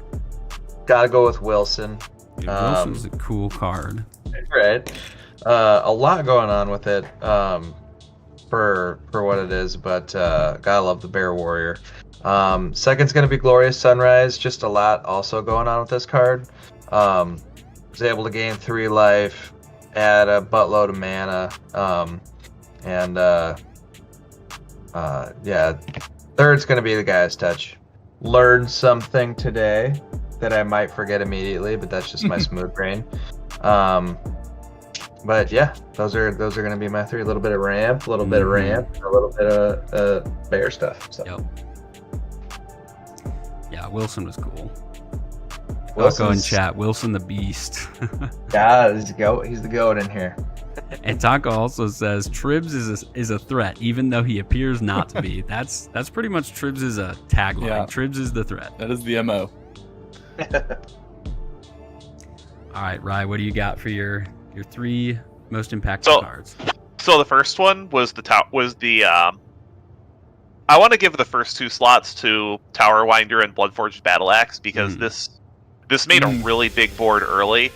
gotta go with Wilson. Dude, Wilson's a cool card. Right. A lot going on with it for what it is, but gotta love the Bear Warrior. Second's gonna be Glorious Sunrise. Just a lot also going on with this card. Was able to gain 3 life, add a buttload of mana, yeah. Third's gonna be the Guy's Touch. Learned something today that I might forget immediately, but that's just my smooth brain. But yeah, those are gonna be my 3. A little bit of ramp, a little bit of ramp, a little bit of bear stuff. So. Yep. Yeah, Wilson was cool. I'll go in chat. Wilson the Beast. Yeah, he's the goat in here. And Taco also says Tribs is a threat, even though he appears not to be. That's pretty much Tribs' tagline. Yeah. Tribs is the threat. That is the MO. All right, Rye, what do you got for your 3 most impactful cards? So the first one was I want to give the first 2 slots to Tower Winder and Bloodforged Battle Axe because this made a really big board early.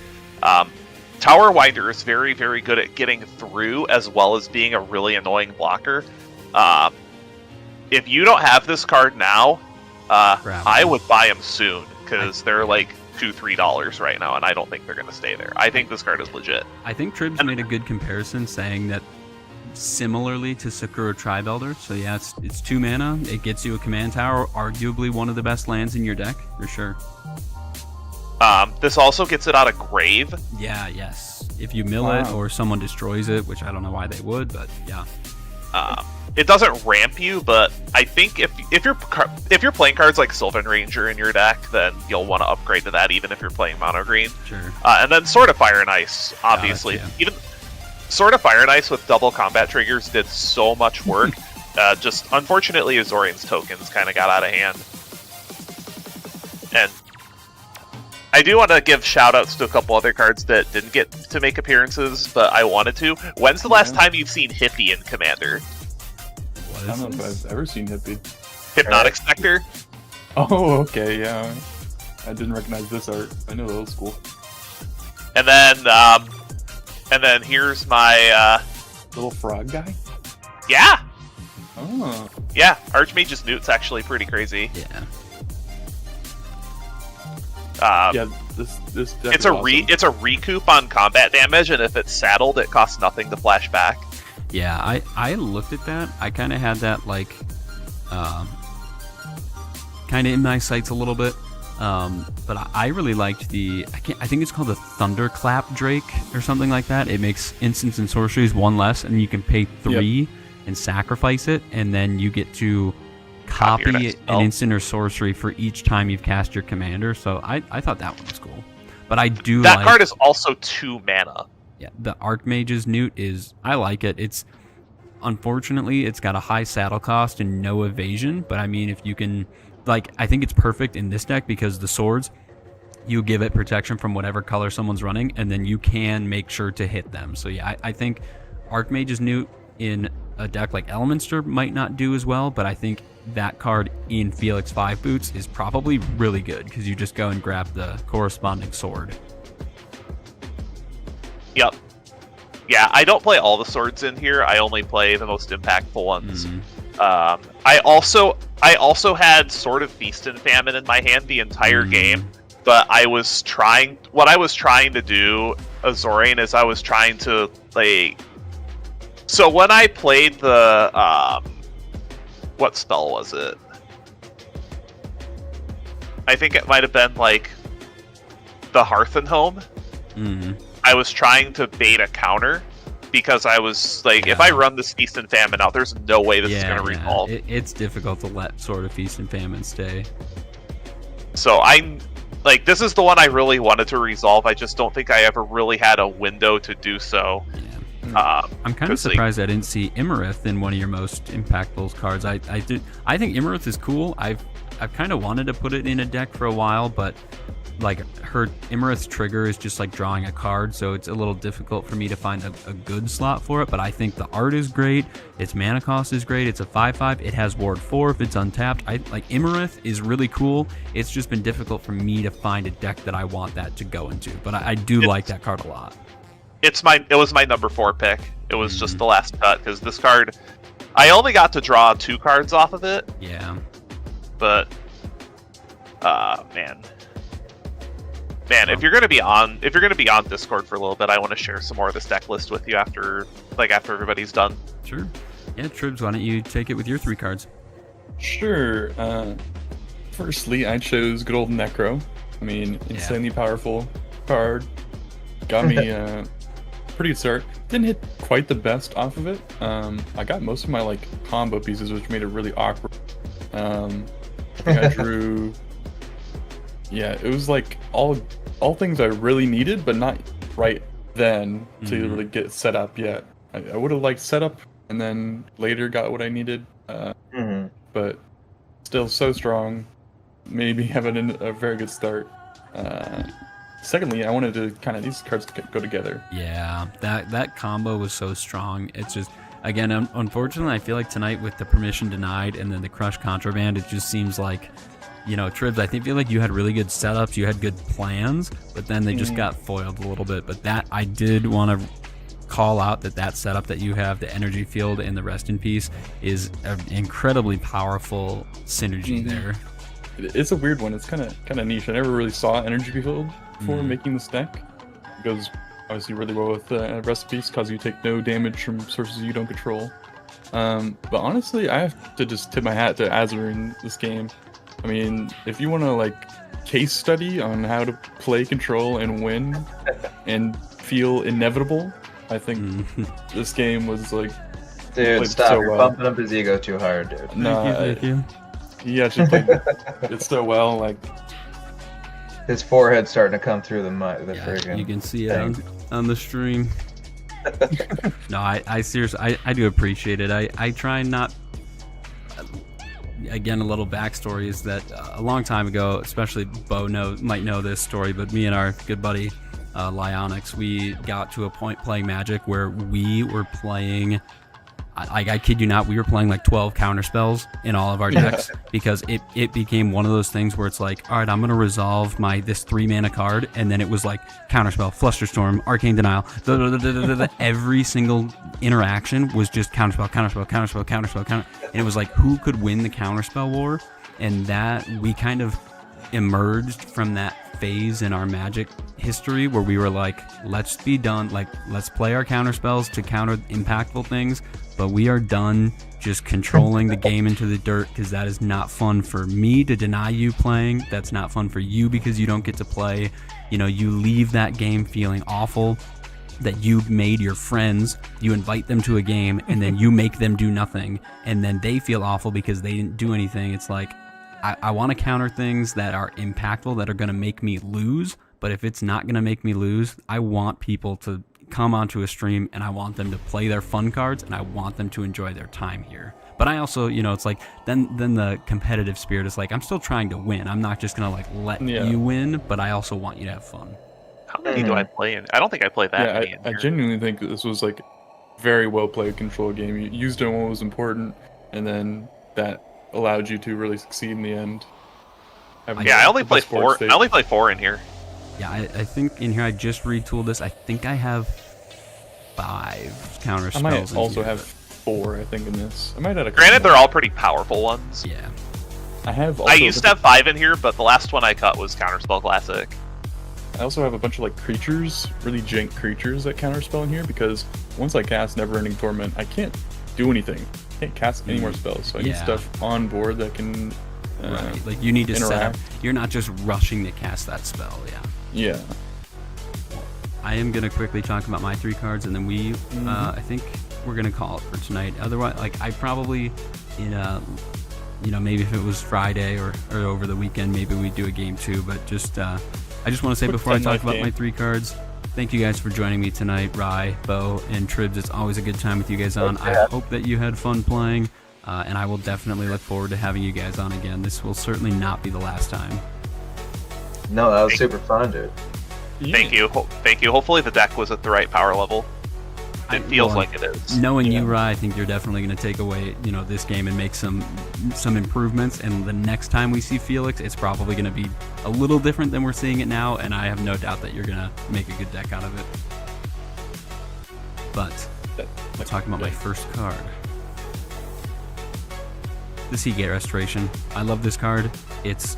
Tower Winder is very, very good at getting through as well as being a really annoying blocker. If you don't have this card now, I would buy them soon because they're like $2-3 right now, and I don't think they're going to stay there. I think this card is legit. I think Tribs made a good comparison saying that similarly to Sakura Tribe Elder. So yeah, it's 2 mana. It gets you a command tower, arguably one of the best lands in your deck, for sure. This also gets it out of grave. Yeah, yes. If you mill it or someone destroys it, which I don't know why they would, but yeah. It doesn't ramp you, but I think if you're playing cards like Sylvan Ranger in your deck, then you'll want to upgrade to that, even if you're playing mono green. Sure. And then Sword of Fire and Ice, obviously. Sword of Fire and Ice with double combat triggers did so much work. Just unfortunately, Azoreign's tokens kind of got out of hand. And I do want to give shout-outs to a couple other cards that didn't get to make appearances, but I wanted to. When's the last time you've seen Hippie in Commander? I don't know if I've ever seen Hippie. Hypnotic Spectre? Oh, okay, yeah. I didn't recognize this art. I know the old school. And then here's my Little frog guy? yeah. Oh. Yeah, Archmage's Newt's actually pretty crazy. Yeah. Yeah, this deck It's is a awesome. it's a recoup on combat damage, and if it's saddled, it costs nothing to flash back. Yeah, I looked at that. I kind of had that like, kind of in my sights a little bit. But I really liked I think it's called the Thunderclap Drake or something like that. It makes instants and sorceries one less, and you can pay 3 and sacrifice it, and then you get to Copy your copy next an spell. instant or sorcery for each time you've cast your commander. So I thought that one was cool. But I do That like, card is also 2 mana. yeah, the Archmage's Newt I like it. It's unfortunately it's got a high saddle cost and no evasion, but I mean if you can, like, I think it's perfect in this deck because the swords, you give it protection from whatever color someone's running, and then you can make sure to hit them. So yeah, I think Archmage's Newt in a deck like Elminster might not do as well, but I think that card in Felix 5 boots is probably really good because you just go and grab the corresponding sword. Yep. Yeah, I don't play all the swords in here. I only play the most impactful ones. I also had Sword of Feast and Famine in my hand the entire game, but what I was trying to do, Azoreign, is I was trying to like. So when I played the what spell was it? I think it might have been like the Hearth and Home. I was trying to bait a counter because I was like, if I run this Feast and Famine out, there's no way this is going to resolve. It's difficult to let Sword of Feast and Famine stay. So this is the one I really wanted to resolve. I just don't think I ever really had a window to do so. I'm kind of surprised I didn't see Imarith in one of your most impactful cards. I think Imarith is cool. I've kind of wanted to put it in a deck for a while, but like her Imarith's trigger is just like drawing a card, so it's a little difficult for me to find a good slot for it. But I think the art is great. Its mana cost is great. It's a 5/5. It has Ward 4 if it's untapped. I like Imarith is really cool. It's just been difficult for me to find a deck that I want that to go into. But I do like that card a lot. It was my number 4 pick. It was just the last cut because this card, I only got to draw 2 cards off of it. Yeah. But man, if you're gonna be on Discord for a little bit, I want to share some more of this deck list with you after everybody's done. Sure. Yeah, Tribs, why don't you take it with your 3 cards? Sure. Firstly, I chose good old Necro. I mean, insanely powerful card. Got me pretty good start. Didn't hit quite the best off of it. I got most of my like combo pieces, which made it really awkward. I think I drew. Yeah, it was like all things I really needed, but not right then to really get set up yet. I would have liked setup and then later got what I needed. But still so strong. Maybe having a very good start. Secondly, I wanted to kind of these cards go together. Yeah, that combo was so strong. It's just, again, unfortunately, I feel like tonight with the permission denied and then the crush contraband, it just seems like, Tribs, I feel like you had really good setups, you had good plans, but then they just got foiled a little bit. But that, I did want to call out that setup that you have, the energy field and the rest in peace, is an incredibly powerful synergy there. It's a weird one. It's kind of niche. I never really saw energy field before making this deck. It goes obviously really well with recipes because you take no damage from sources you don't control. But honestly, I have to just tip my hat to Azoreign this game. I mean, if you want to like case study on how to play control and win and feel inevitable, I think this game was like. Dude, stop! So You're bumping up his ego too hard, dude. Thank you. He actually played it so well. Like his forehead's starting to come through the Yeah, friggin'. you can see it on the stream. No, I seriously, I do appreciate it. I try not. Again, a little backstory is that a long time ago, especially Bo might know this story, but me and our good buddy Lyonix, we got to a point playing Magic where we were playing. I kid you not, we were playing like 12 counter spells in all of our decks because it became one of those things where it's like, all right, I'm going to resolve this 3-mana card, and then it was like counterspell, Flusterstorm, Arcane Denial, every single interaction was just counterspell, and it was like, who could win the counterspell war? And that we kind of emerged from that phase in our Magic history where we were like, let's be done, like let's play our counterspells to counter impactful things, but we are done just controlling the game into the dirt, because that is not fun for me to deny you playing. That's not fun for you because you don't get to play. You know, you leave that game feeling awful that you made your friends, you invite them to a game, and then you make them do nothing, and then they feel awful because they didn't do anything. It's like, I want to counter things that are impactful, that are going to make me lose, but if it's not going to make me lose, I want people to come onto a stream and I want them to play their fun cards and I want them to enjoy their time here. But I also, you know, it's like, then the competitive spirit is like, I'm still trying to win. I'm not just going to like let you win, but I also want you to have fun. How many do I play in? I don't think I play that many in I here. genuinely think this was like very well played control game. You used it when it was important, and then that allowed you to really succeed in the end. Yeah, I only play 4. I only play 4 in here. Yeah, I think in here I just retooled this. I think I have 5 counter spells. I might in also here, have 4, I think, in this. I might add a couple Granted, more. they're all pretty powerful ones. Yeah. I used to have 5 in here, but the last one I cut was Counterspell Classic. I also have a bunch of like creatures, really jank creatures that counterspell in here, because once I cast Never-Ending Torment, I can't do anything. I can't cast any more spells, so I need stuff on board that can right. Like you need to set up. interact. You're not just rushing to cast that spell. Yeah. I am gonna quickly talk about my 3 cards, and then we, I think we're gonna call it for tonight. Otherwise, like I probably, you know, maybe if it was Friday or over the weekend, maybe we'd do a game 2. But just, I just want to say Quick before I talk 10-life about game. my 3 cards, thank you guys for joining me tonight, Rye, Bo, and Tribs. It's always a good time with you guys on. I hope that you had fun playing, and I will definitely look forward to having you guys on again. This will certainly not be the last time. No, that was super fun, dude. Thank you. Thank you. Hopefully the deck was at the right power level. It feels like it is. Knowing you, Rye, I think you're definitely going to take away, you know, this game and make some improvements. And the next time we see Felix, it's probably going to be a little different than we're seeing it now. And I have no doubt that you're going to make a good deck out of it. But we'll talk about my first card. The Seagate Restoration. I love this card. It's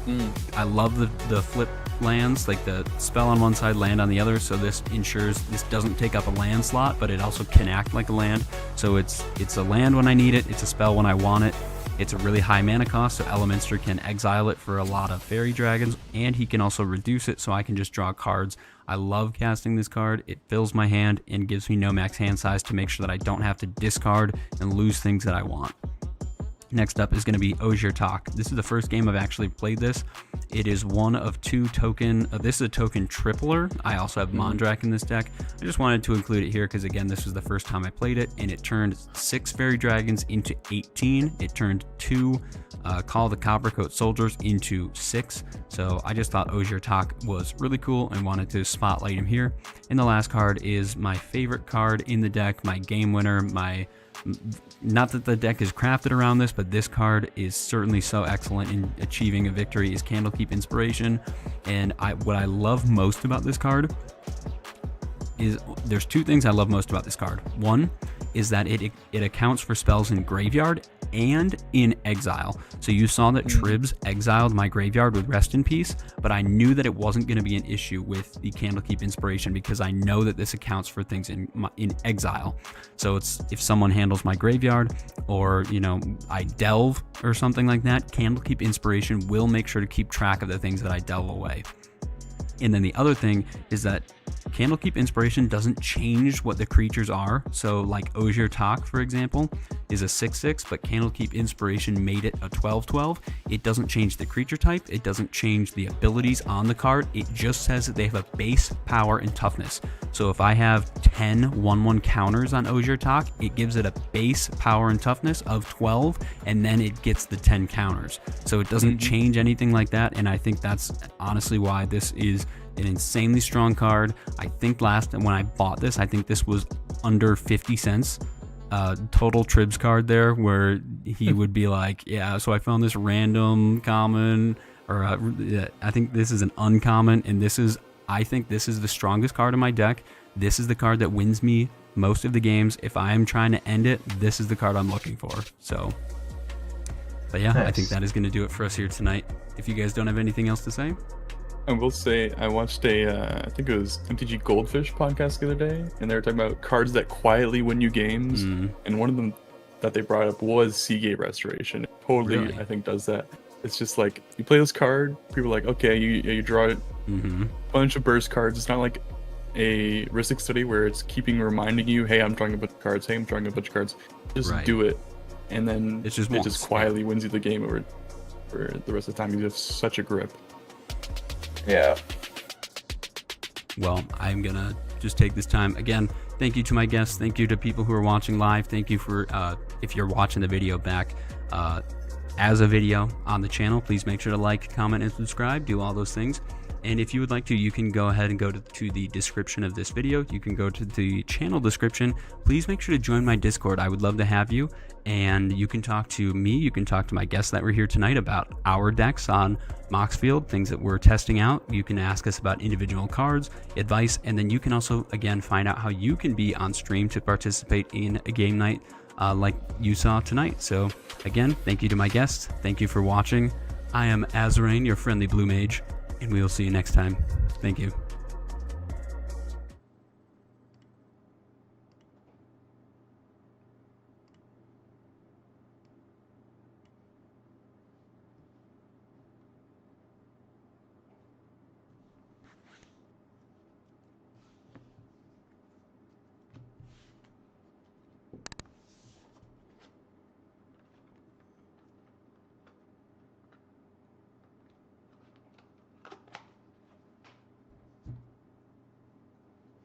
I love the flip lands, like the spell on one side, land on the other, so this ensures this doesn't take up a land slot, but it also can act like a land. So it's a land when I need it, it's a spell when I want it. It's a really high mana cost, so Elminster can exile it for a lot of fairy dragons, and he can also reduce it so I can just draw cards. I love casting this card. It fills my hand and gives me no max hand size to make sure that I don't have to discard and lose things that I want. Next up is going to be Osier Talk. This is the first game I've actually played this. It is one of 2 token, this is a token tripler. I also have Mondrak in this deck. I just wanted to include it here because, again, this was the first time I played it, and it turned 6 fairy dragons into 18. It turned 2 Call the Coppercoat Soldiers into 6. So I just thought Osier Talk was really cool and wanted to spotlight him here. And the last card is my favorite card in the deck, my game winner, not that the deck is crafted around this, but this card is certainly so excellent in achieving a victory, is Candlekeep Inspiration. And what I love most about this card is there's 2 things I love most about this card. One is that it accounts for spells in graveyard and in exile. So you saw that Tribs exiled my graveyard with Rest in Peace, but I knew that it wasn't going to be an issue with the Candlekeep Inspiration because I know that this accounts for things in exile. So it's if someone handles my graveyard or, you know, I delve or something like that, Candlekeep Inspiration will make sure to keep track of the things that I delve away. And then the other thing is that Candlekeep Inspiration doesn't change what the creatures are. So like Osier Talk, for example, is a 6/6, but Candlekeep Inspiration made it a 12/12. It doesn't change the creature type. It doesn't change the abilities on the card. It just says that they have a base power and toughness. So if I have 10 1/1 counters on Osier Talk, it gives it a base power and toughness of 12, and then it gets the 10 counters. So it doesn't change anything like that, and I think that's honestly why this is an insanely strong card. I think last when I bought this, I think this was under 50 cents. Total Tribs card there, where he would be like, yeah, so I found this random common, or I think this is an uncommon, and I think this is the strongest card in my deck. This is the card that wins me most of the games. If I am trying to end it, this is the card I'm looking for. So, but yeah, I think that is going to do it for us here tonight. If you guys don't have anything else to say. I will say, I watched I think it was MTG Goldfish podcast the other day, and they were talking about cards that quietly win you games, and one of them that they brought up was Seagate Restoration. It totally, Really? I think, does that. It's just like, you play this card, people are like, okay, you draw a bunch of burst cards. It's not like a Ristic Study where it's reminding you, hey, I'm drawing a bunch of cards, hey, I'm drawing a bunch of cards. Just do it, and then it just quietly wins you the game over for the rest of the time. You have such a grip. Yeah. Well, I'm gonna just take this time again. Thank you to my guests. Thank you to people who are watching live. Thank you for if you're watching the video back as a video on the channel. Please make sure to like, comment, and subscribe. Do all those things. And if you would like to, you can go ahead and go to the description of this video. You can go to the channel description. Please make sure to join my Discord. I would love to have you. And you can talk to me. You can talk to my guests that were here tonight about our decks on Moxfield, things that we're testing out. You can ask us about individual cards, advice, and then you can also, again, find out how you can be on stream to participate in a game night like you saw tonight. So, again, thank you to my guests. Thank you for watching. I am Azoreign, your friendly blue mage, and we will see you next time. Thank you.